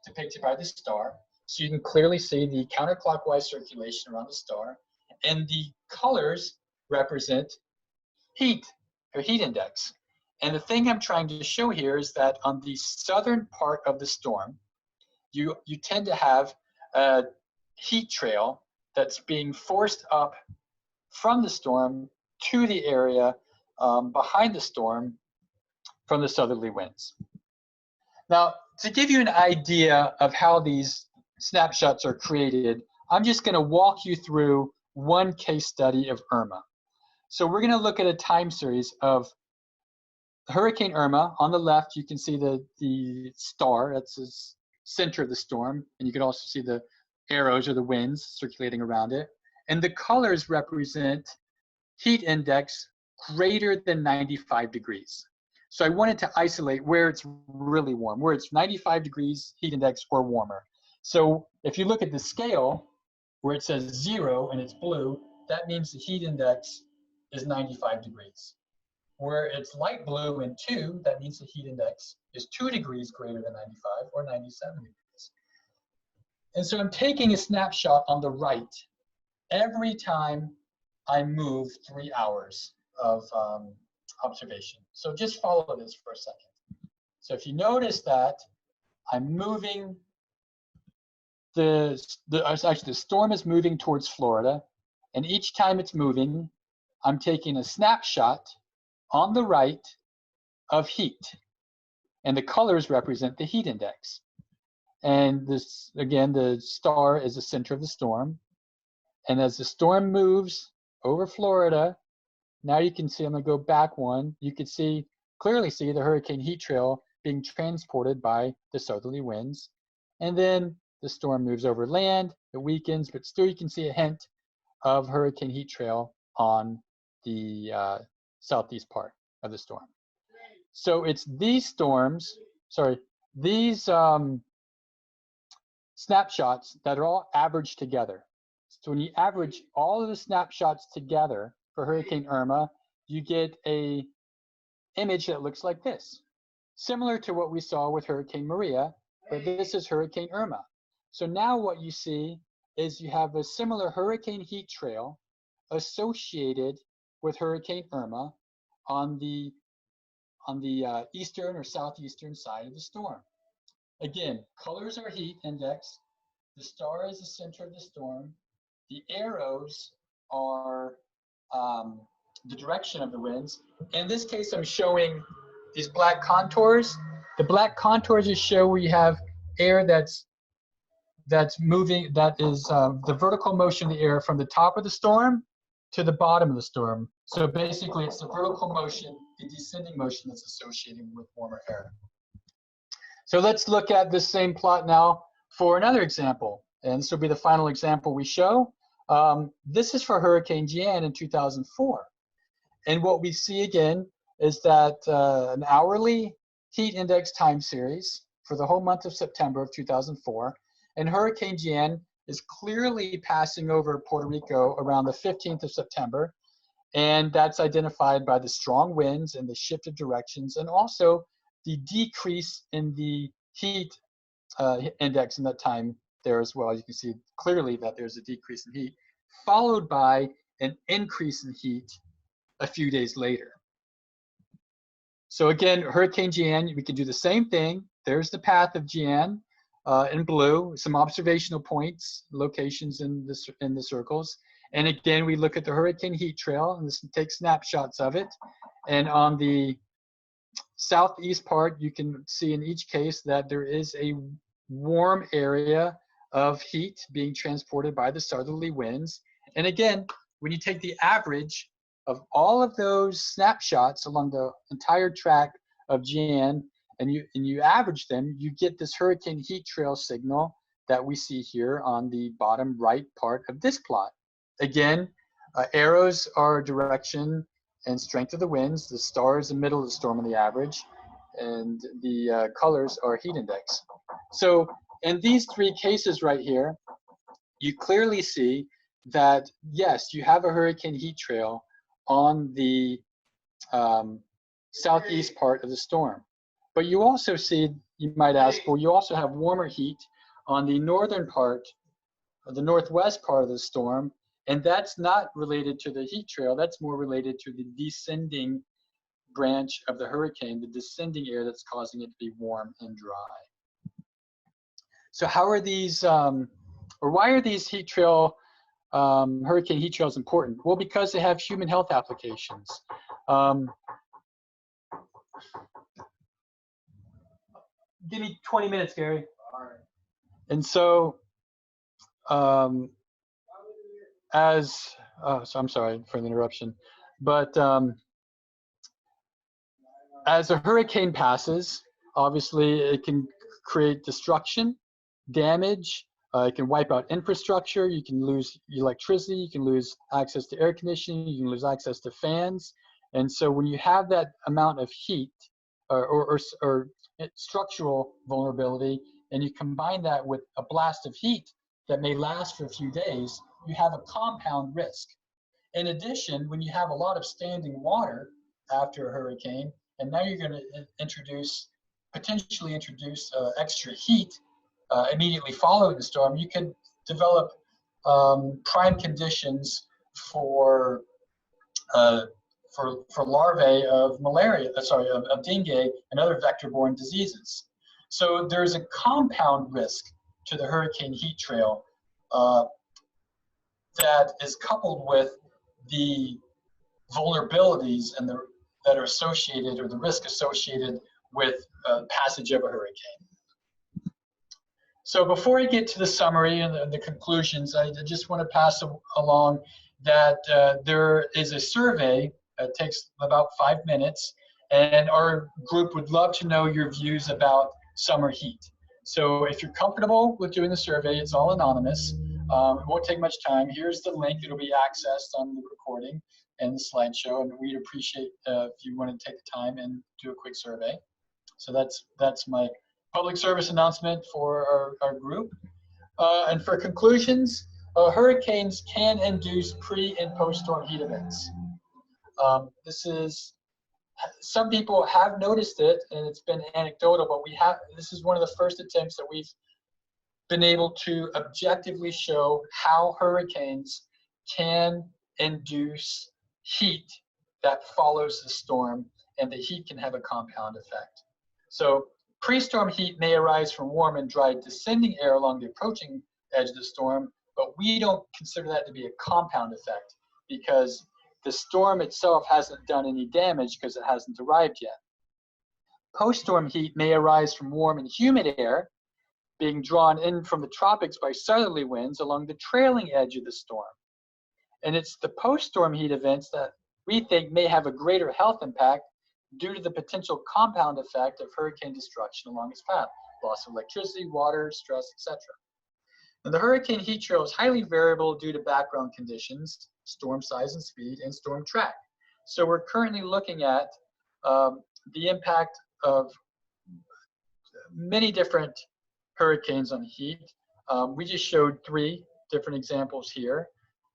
depicted by the star. So you can clearly see the counterclockwise circulation around the star. And the colors represent heat, or heat index. And the thing I'm trying to show here is that on the southern part of the storm, you tend to have a heat trail that's being forced up from the storm to the area behind the storm from the southerly winds. Now, to give you an idea of how these snapshots are created, I'm just going to walk you through one case study of IRMA. So we're going to look at a time series of Hurricane Irma. On the left, you can see the star, that's the center of the storm, and you can also see the arrows or the winds circulating around it. And the colors represent heat index greater than 95 degrees. So I wanted to isolate where it's really warm, where it's 95 degrees heat index or warmer. So if you look at the scale where it says 0 and it's blue, that means the heat index is 95 degrees. Where it's light blue and 2, that means the heat index is 2 degrees greater than 95 or 97 degrees. And so I'm taking a snapshot on the right every time I move 3 hours of observation. So just follow this for a second. So if you notice that I'm moving, actually the storm is moving towards Florida, and each time it's moving, I'm taking a snapshot on the right of heat, and the colors represent the heat index. And this, again, the star is the center of the storm. And as the storm moves over Florida, now you can see, I'm gonna go back one, you can clearly see the hurricane heat trail being transported by the southerly winds. And then the storm moves over land, it weakens, but still you can see a hint of hurricane heat trail on the southeast part of the storm. So it's these storms, these snapshots that are all averaged together. So when you average all of the snapshots together for Hurricane Irma, you get a image that looks like this, similar to what we saw with Hurricane Maria, but this is Hurricane Irma. So now what you see is you have a similar hurricane heat trail associated with Hurricane Irma on the eastern or southeastern side of the storm. Again, colors are heat index. The star is the center of the storm. The arrows are the direction of the winds. In this case, I'm showing these black contours. The black contours just show where you have air that's moving, that is the vertical motion of the air from the top of the storm to the bottom of the storm. So basically, it's the vertical motion, the descending motion that's associated with warmer air. So let's look at this same plot now for another example. And this will be the final example we show. This is for Hurricane Jan in 2004. And what we see again is that an hourly heat index time series for the whole month of September of 2004. And Hurricane Jan is clearly passing over Puerto Rico around the 15th of September. And that's identified by the strong winds and the shift of directions, and also the decrease in the heat index in that time there as well. You can see clearly that there's a decrease in heat, followed by an increase in heat a few days later. So again, Hurricane Jan, we can do the same thing. There's the path of Jan in blue, some observational points, locations in the circles. And again, we look at the hurricane heat trail and this takes snapshots of it. And on the southeast part, you can see in each case that there is a warm area of heat being transported by the southerly winds. And again, when you take the average of all of those snapshots along the entire track of Jan and you average them, you get this hurricane heat trail signal that we see here on the bottom right part of this plot. Again, arrows are direction and strength of the winds. The star is the middle of the storm on the average, and the colors are heat index. So in these three cases right here, you clearly see that, yes, you have a hurricane heat trail on the southeast part of the storm. But you also see, you might ask, well, you also have warmer heat on the northern part, or the northwest part of the storm, and that's not related to the heat trail. That's more related to the descending branch of the hurricane, the descending air that's causing it to be warm and dry. So how are these, or why are these heat trail, hurricane heat trails important? Well, because they have human health applications. Give me 20 minutes, Gary. All right. And so, so I'm sorry for the interruption, but as a hurricane passes, obviously it can create destruction, damage, it can wipe out infrastructure, you can lose electricity, you can lose access to air conditioning, you can lose access to fans. And so when you have that amount of heat or structural vulnerability, and you combine that with a blast of heat that may last for a few days, you have a compound risk. In addition, when you have a lot of standing water after a hurricane, and now you're going to potentially introduce extra heat immediately following the storm, you can develop prime conditions for larvae of malaria, of dengue and other vector-borne diseases. So there's a compound risk to the hurricane heat trail that is coupled with the vulnerabilities and that are associated, or the risk associated with passage of a hurricane. So before I get to the summary and the conclusions, I just want to pass along that there is a survey that takes about 5 minutes, And our group would love to know your views about summer heat. So if you're comfortable with doing the survey, it's all anonymous. It won't take much time. Here's the link. It'll be accessed on the recording and the slideshow, and we'd appreciate if you want to take the time and do a quick survey. So that's my public service announcement for our group. And for conclusions, hurricanes can induce pre- and post-storm heat events. Some people have noticed it, and it's been anecdotal, but this is one of the first attempts that we've been able to objectively show how hurricanes can induce heat that follows the storm, and the heat can have a compound effect. So pre-storm heat may arise from warm and dry descending air along the approaching edge of the storm, but we don't consider that to be a compound effect because the storm itself hasn't done any damage because it hasn't arrived yet. Post-storm heat may arise from warm and humid air being drawn in from the tropics by southerly winds along the trailing edge of the storm. And it's the post-storm heat events that we think may have a greater health impact due to the potential compound effect of hurricane destruction along its path, loss of electricity, water, stress, etc. And the hurricane heat trail is highly variable due to background conditions, storm size and speed, and storm track. So we're currently looking at the impact of many different hurricanes on heat. We just showed 3 different examples here,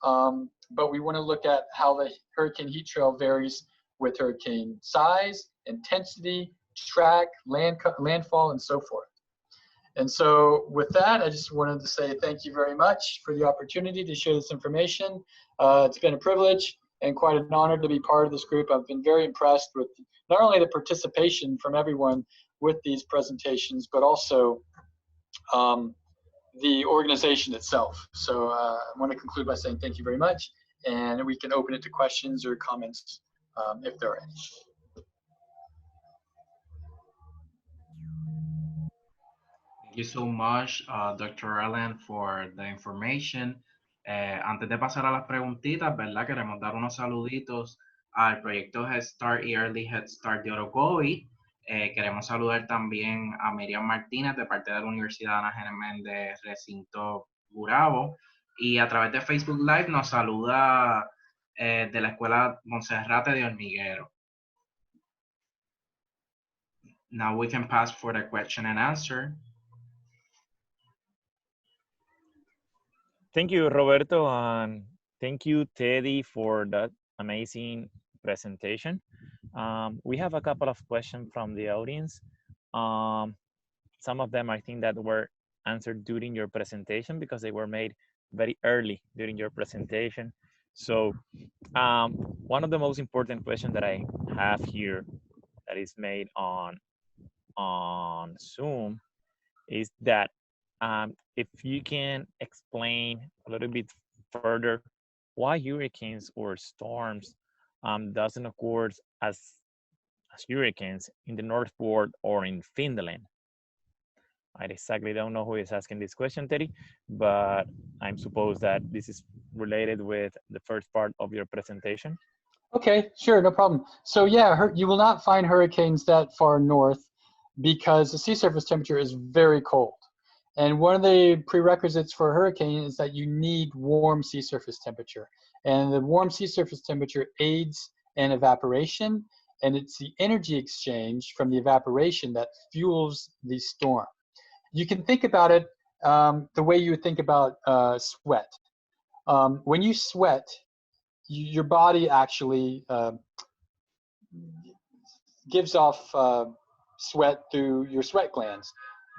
but we want to look at how the hurricane heat trail varies with hurricane size, intensity, track, landfall, and so forth. And so with that, I just wanted to say thank you very much for the opportunity to share this information. It's been a privilege and quite an honor to be part of this group. I've been very impressed with not only the participation from everyone with these presentations, but also the organization itself. So I want to conclude by saying thank you very much, and we can open it to questions or comments if there are any. Thank you so much, Dr. Allen, for the information. Antes de pasar a las preguntitas, ¿verdad? Queremos dar unos saluditos al proyecto Head Start y Early Head Start de Orocovi. Queremos saludar también a Miriam Martínez de parte de la Universidad Ana Germán de Recinto Gurabo. Y a través de Facebook Live nos saluda de la Escuela Monserrate de Hormiguero. Now we can pass for the question and answer. Thank you, Roberto, and thank you, Teddy, for that amazing presentation. We have a couple of questions from the audience. Some of them I think that were answered during your presentation because they were made very early during your presentation. So one of the most important questions that I have here that is made on Zoom is that if you can explain a little bit further why hurricanes or storms doesn't occur as hurricanes in the North Pole or in Finland. I exactly don't know who is asking this question, Teddy, but I'm suppose that this is related with the first part of your presentation. Okay, sure, no problem. So yeah, you will not find hurricanes that far north because the sea surface temperature is very cold. And one of the prerequisites for a hurricane is that you need warm sea surface temperature. And the warm sea surface temperature aids in evaporation, and it's the energy exchange from the evaporation that fuels the storm. You can think about it the way you would think about sweat. When you sweat, your body actually gives off sweat through your sweat glands.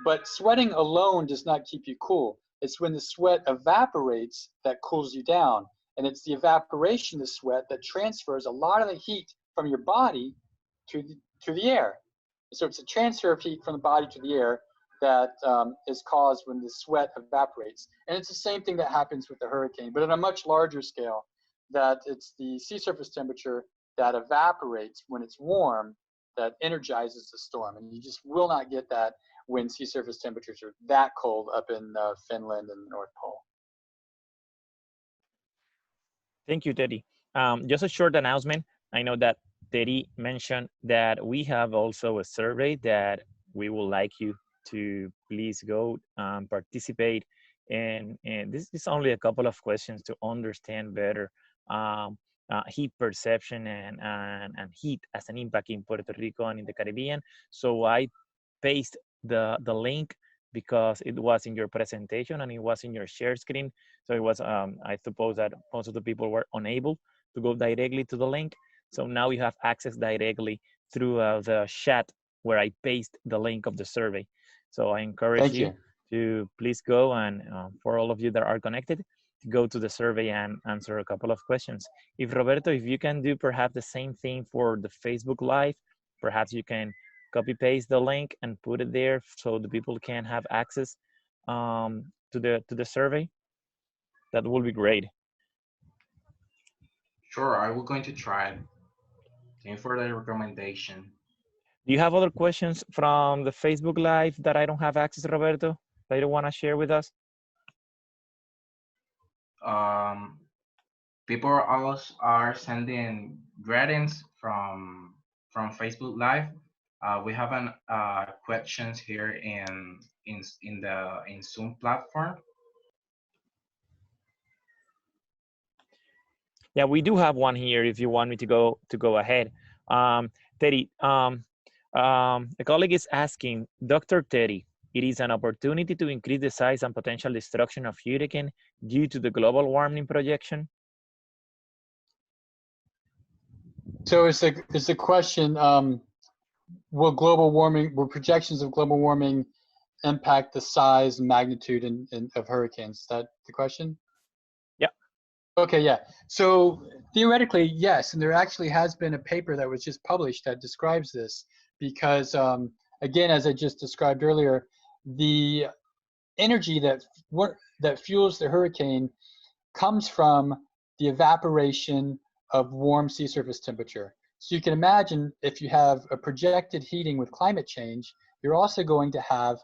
But sweating alone does not keep you cool. It's when the sweat evaporates that cools you down. And it's the evaporation of the sweat that transfers a lot of the heat from your body to the air. So it's a transfer of heat from the body to the air that is caused when the sweat evaporates. And it's the same thing that happens with the hurricane, but at a much larger scale, that it's the sea surface temperature that evaporates when it's warm that energizes the storm. And you just will not get that when sea surface temperatures are that cold up in Finland and the North Pole. Thank you, Teddy. Just a short announcement. I know that Teddy mentioned that we have also a survey that we would like you to please go participate. And this is only a couple of questions to understand better heat perception and heat as an impact in Puerto Rico and in the Caribbean. So I paste the link because it was in your presentation and it was in your share screen. So it was, I suppose that most of the people were unable to go directly to the link. So now you have access directly through the chat where I paste the link of the survey. So I encourage you to please go, and for all of you that are connected, to go to the survey and answer a couple of questions. If Roberto, if you can do perhaps the same thing for the Facebook Live, perhaps you can copy paste the link and put it there so the people can have access to the survey. That will be great. Sure, I will going to try it. Thank you for the recommendation. Do you have other questions from the Facebook Live that I don't have access, Roberto, that you want to share with us? People are sending greetings from Facebook Live. We have an questions here in Zoom platform. Yeah, we do have one here. If you want me to go ahead, Teddy. A colleague is asking, Dr. Teddy, it is an opportunity to increase the size and potential destruction of hurricane due to the global warming projection? So it's the question, will projections of global warming impact the size and magnitude of hurricanes? Is that the question? Yeah. Okay, yeah. So theoretically, yes, and there actually has been a paper that was just published that describes this, because again, as I just described earlier, the energy that fuels the hurricane comes from the evaporation of warm sea surface temperature. So you can imagine if you have a projected heating with climate change, you're also going to have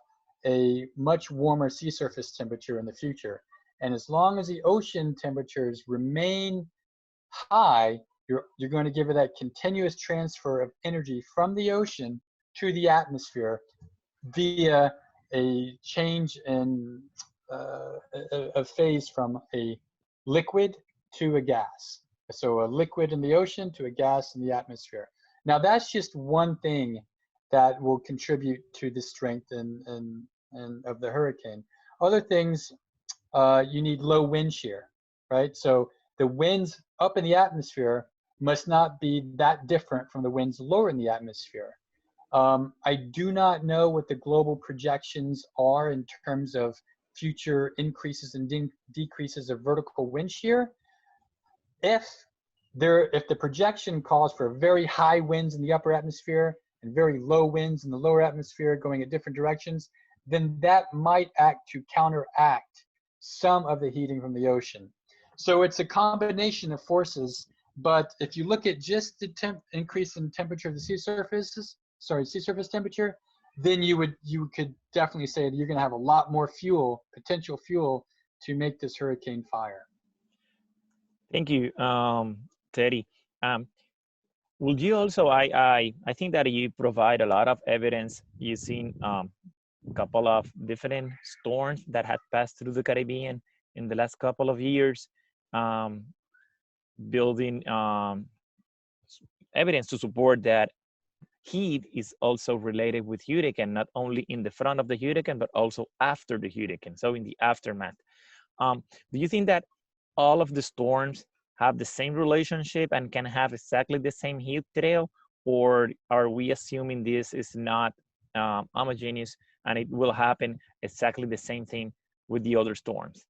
a much warmer sea surface temperature in the future. And as long as the ocean temperatures remain high, you're going to give it that continuous transfer of energy from the ocean to the atmosphere via a change in a phase from a liquid to a gas. So a liquid in the ocean to a gas in the atmosphere. Now that's just one thing that will contribute to the strength of the hurricane. Other things, you need low wind shear, right? So the winds up in the atmosphere must not be that different from the winds lower in the atmosphere. I do not know what the global projections are in terms of future increases and decreases of vertical wind shear. If the projection calls for very high winds in the upper atmosphere and very low winds in the lower atmosphere going in different directions, then that might act to counteract some of the heating from the ocean. So it's a combination of forces, but if you look at just the increase in temperature of the sea surface temperature, then you could definitely say that you're going to have a lot more potential fuel to make this hurricane fire. Thank you, Teddy. Would you also, I think that you provide a lot of evidence using a couple of different storms that had passed through the Caribbean in the last couple of years, building evidence to support that heat is also related with hurricane, not only in the front of the hurricane, but also after the hurricane, so in the aftermath. Do you think that all of the storms have the same relationship and can have exactly the same heat trail, or are we assuming this is not homogeneous and it will happen exactly the same thing with the other storms?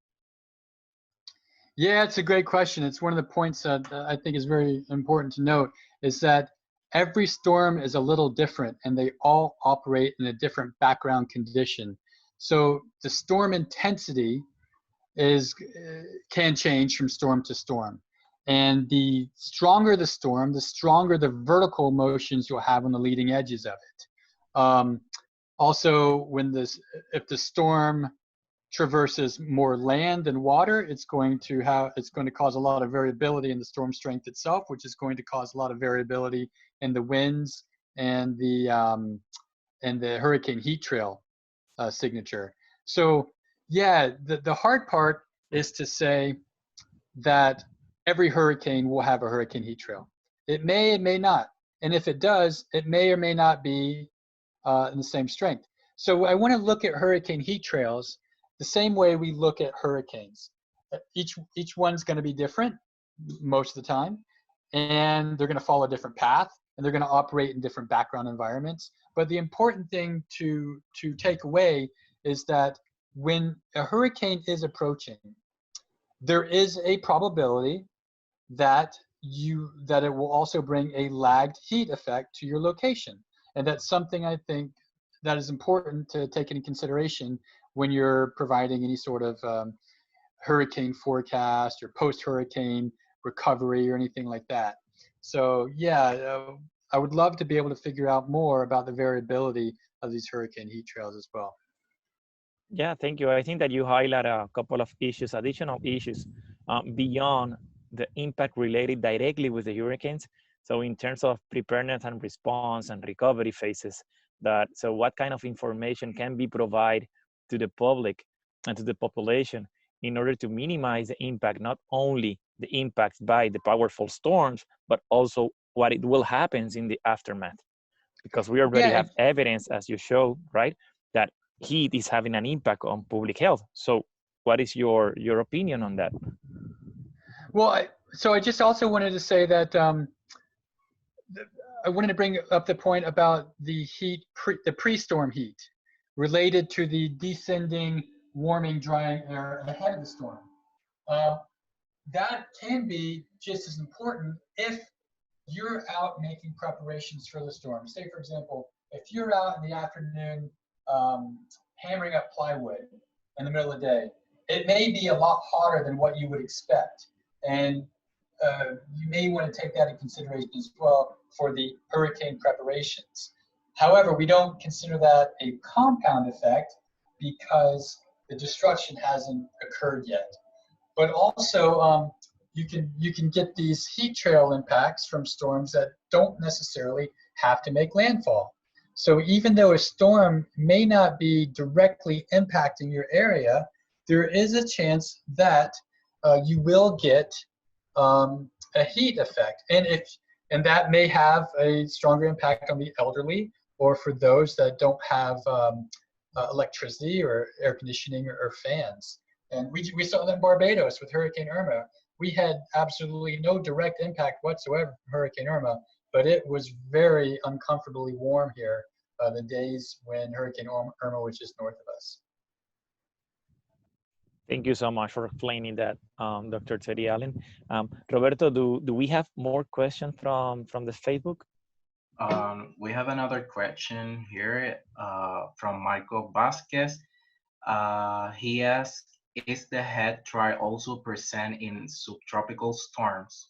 Yeah, it's a great question. It's one of the points that I think is very important to note, is that every storm is a little different and they all operate in a different background condition. So the storm intensity can change from storm to storm. And the stronger the storm, the stronger the vertical motions you'll have on the leading edges of it. Also, if the storm traverses more land than water, it's going to cause a lot of variability in the storm strength itself, which is going to cause a lot of variability in the winds and the hurricane heat trail signature. So yeah, the hard part is to say that every hurricane will have a hurricane heat trail. It may not. And if it does, it may or may not be in the same strength. So I want to look at hurricane heat trails the same way we look at hurricanes. Each one's going to be different most of the time, and they're going to follow a different path, and they're going to operate in different background environments. But the important thing to take away is that when a hurricane is approaching, there is a probability that it will also bring a lagged heat effect to your location. And that's something I think that is important to take into consideration when you're providing any sort of hurricane forecast or post-hurricane recovery or anything like that. So yeah, I would love to be able to figure out more about the variability of these hurricane heat trails as well. Yeah, thank you. I think that you highlight a couple of issues, additional issues beyond the impact related directly with the hurricanes. So in terms of preparedness and response and recovery phases, so what kind of information can be provided to the public and to the population in order to minimize the impact, not only the impacts by the powerful storms, but also what it will happen in the aftermath. Because we already have evidence, as you showed, right, that heat is having an impact on public health. So what is your opinion on that? Well, so I just also wanted to say that I wanted to bring up the point about the heat, the pre-storm heat related to the descending, warming, drying air ahead of the storm. That can be just as important if you're out making preparations for the storm. Say, for example, if you're out in the afternoon hammering up plywood in the middle of the day, it may be a lot hotter than what you would expect. And you may want to take that in consideration as well for the hurricane preparations. However, we don't consider that a compound effect because the destruction hasn't occurred yet. But also, you can get these heat trail impacts from storms that don't necessarily have to make landfall. So even though a storm may not be directly impacting your area, there is a chance that you will get a heat effect, and that may have a stronger impact on the elderly or for those that don't have electricity or air conditioning or fans. And we saw that in Barbados with Hurricane Irma. We had absolutely no direct impact whatsoever from Hurricane Irma, but it was very uncomfortably warm here the days when Hurricane Irma was just north of us. Thank you so much for explaining that, Dr. Terry Allen. Roberto, do we have more questions from the Facebook? We have another question here from Marco Vasquez. He asks, is the head try also present in subtropical storms?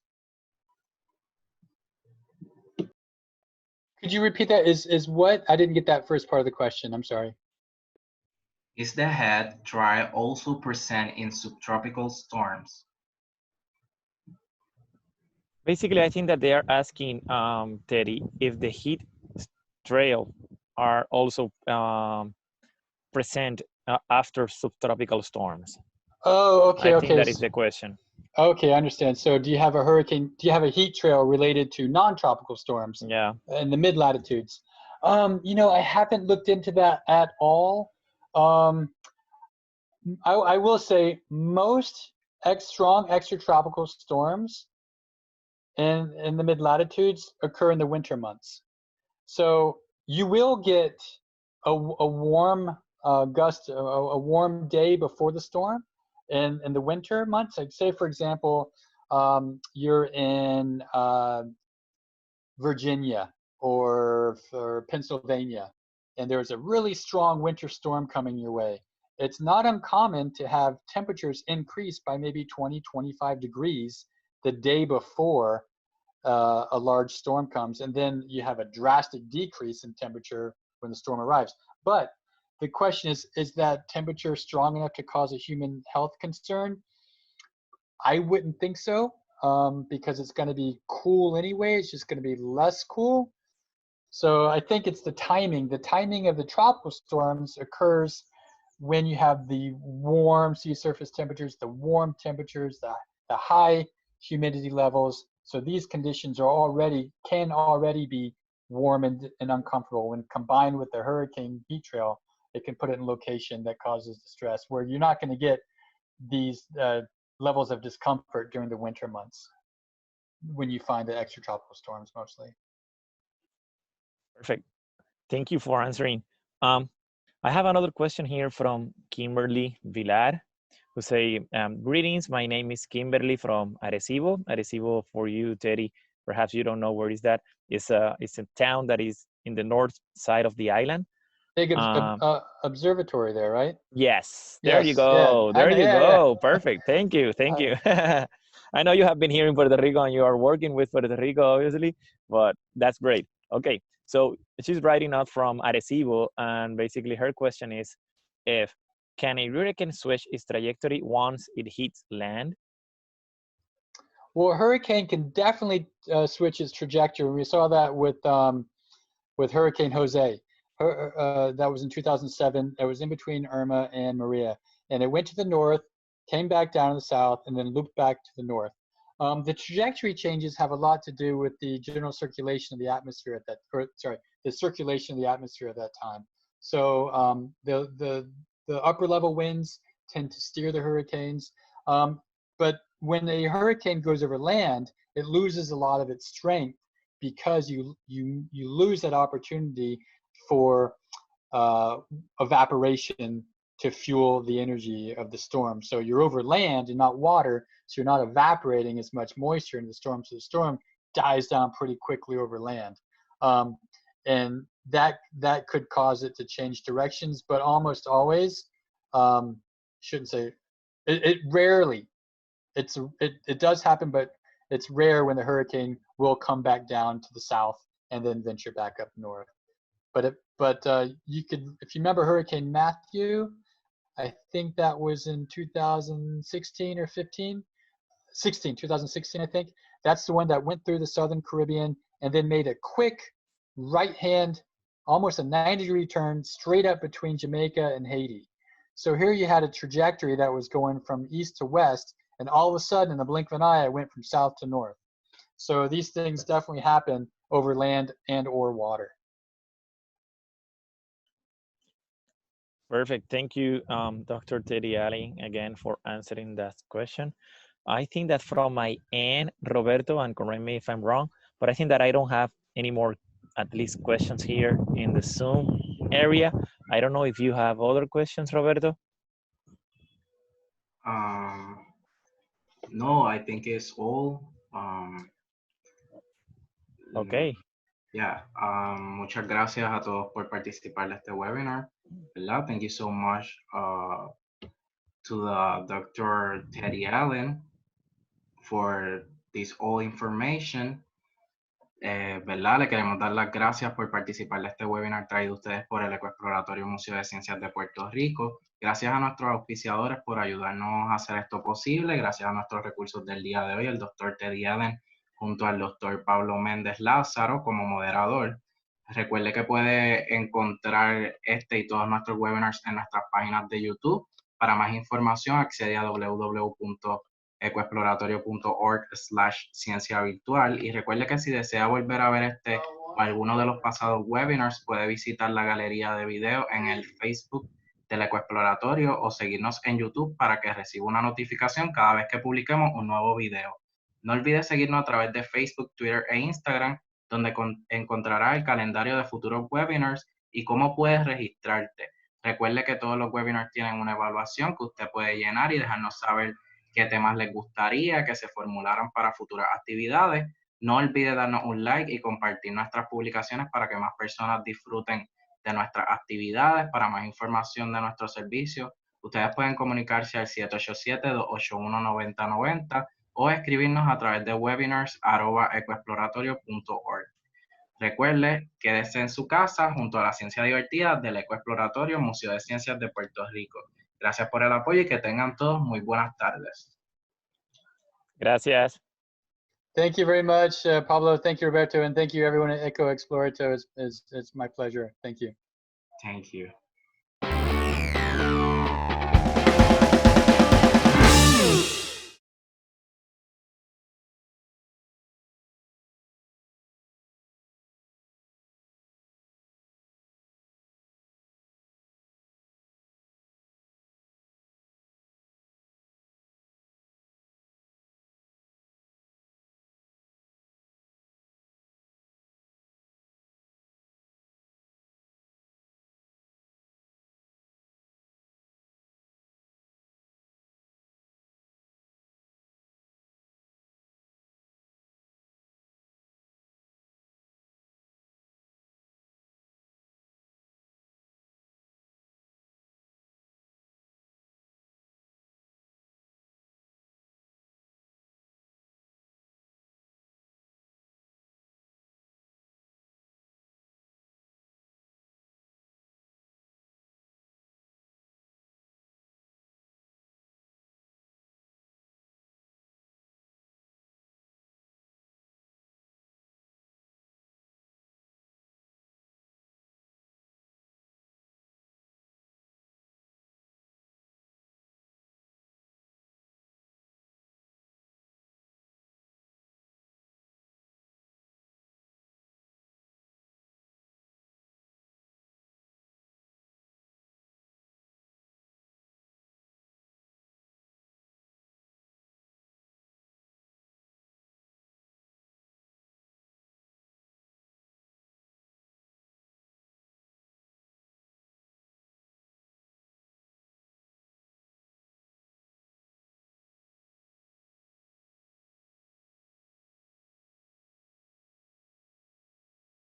Could you repeat that? Is what? I didn't get that first part of the question. I'm sorry. Is the head try also present in subtropical storms? Basically, I think that they are asking, Teddy, if the heat trail are also present after subtropical storms. Oh, okay, I think that is the question. Okay, I understand. So do you have a heat trail related to non-tropical storms? Yeah. In the mid-latitudes? You know, I haven't looked into that at all. I will say most strong extratropical storms in the mid-latitudes occur in the winter months. So you will get a warm gust, a warm day before the storm in the winter months. Like say, for example, you're in Virginia or Pennsylvania, and there's a really strong winter storm coming your way. It's not uncommon to have temperatures increase by maybe 20, 25 degrees the day before a large storm comes, and then you have a drastic decrease in temperature when the storm arrives. But the question is that temperature strong enough to cause a human health concern? I wouldn't think so, because it's going to be cool anyway. It's just going to be less cool. So I think it's the timing. The timing of the tropical storms occurs when you have the warm sea surface temperatures, the warm temperatures, the high humidity levels. So these conditions can already be warm and uncomfortable. When combined with the hurricane heat trail, it can put it in a location that causes distress, where you're not going to get these levels of discomfort during the winter months when you find the extratropical storms mostly. Perfect. Thank you for answering. I have another question here from Kimberly Villar, who say, greetings, my name is Kimberly from Arecibo. Arecibo, for you, Teddy, perhaps you don't know where is that. It's a town that is in the north side of the island. Big observatory there, right? Yes, there yes, you go. Yeah. There you go. Yeah. Perfect. Thank you. Thank you. I know you have been here in Puerto Rico and you are working with Puerto Rico, obviously, but that's great. Okay, so she's writing out from Arecibo, and basically her question is, can a hurricane switch its trajectory once it hits land? Well, a hurricane can definitely switch its trajectory. We saw that with Hurricane Jose. That was in 2007. It was in between Irma and Maria, and it went to the north, came back down to the south, and then looped back to the north. The trajectory changes have a lot to do with the general circulation of the atmosphere at that, the circulation of the atmosphere at that time. So the upper level winds tend to steer the hurricanes, but when a hurricane goes over land, it loses a lot of its strength because you lose that opportunity for evaporation to fuel the energy of the storm. So you're over land and not water, so you're not evaporating as much moisture into the storm, so the storm dies down pretty quickly over land. And that could cause it to change directions, but almost always, shouldn't say, it rarely, it does happen, but it's rare when the hurricane will come back down to the south and then venture back up north. But you could, if you remember Hurricane Matthew, I think that was in 2016 or 2016, I think. That's the one that went through the Southern Caribbean and then made a quick right hand, almost a 90-degree turn straight up between Jamaica and Haiti. So here you had a trajectory that was going from east to west, and all of a sudden, in the blink of an eye, it went from south to north. So these things definitely happen over land and or water. Perfect. Thank you, Dr. Teddy Ali, again, for answering that question. I think that from my end, Roberto, and correct me if I'm wrong, but I think that I don't have any more, at least, questions here in the Zoom area. I don't know if you have other questions, Roberto? No, I think it's all. Okay. Yeah, muchas gracias a todos por participar de este webinar, ¿verdad? Thank you so much to the Dr. Teddy Allen for this all information. ¿Verdad? Le queremos dar las gracias por participar de este webinar traído a ustedes por el EcoExploratorio Museo de Ciencias de Puerto Rico. Gracias a nuestros auspiciadores por ayudarnos a hacer esto posible. Gracias a nuestros recursos del día de hoy, el Dr. Teddy Allen junto al Dr. Pablo Méndez Lázaro como moderador. Recuerde que puede encontrar este y todos nuestros webinars en nuestras páginas de YouTube. Para más información, accede a www.ecoexploratorio.org/ciencia virtual, y recuerde que si desea volver a ver este o alguno de los pasados webinars, puede visitar la galería de video en el Facebook del EcoExploratorio o seguirnos en YouTube para que reciba una notificación cada vez que publiquemos un nuevo video. No olvides seguirnos a través de Facebook, Twitter e Instagram, donde encontrarás el calendario de futuros webinars y cómo puedes registrarte. Recuerde que todos los webinars tienen una evaluación que usted puede llenar y dejarnos saber qué temas les gustaría que se formularan para futuras actividades. No olvide darnos un like y compartir nuestras publicaciones para que más personas disfruten de nuestras actividades. Para más información de nuestros servicios, ustedes pueden comunicarse al 787-281-9090 o escribirnos a través de webinars@ecoexploratorio.org. Recuerde, quédese en su casa junto a la ciencia divertida del EcoExploratorio Museo de Ciencias de Puerto Rico. Gracias por el apoyo y que tengan todos muy buenas tardes. Gracias. Thank you very much, Pablo. Thank you, Roberto. And thank you, everyone at EcoExploratorio. It's my pleasure. Thank you. Thank you.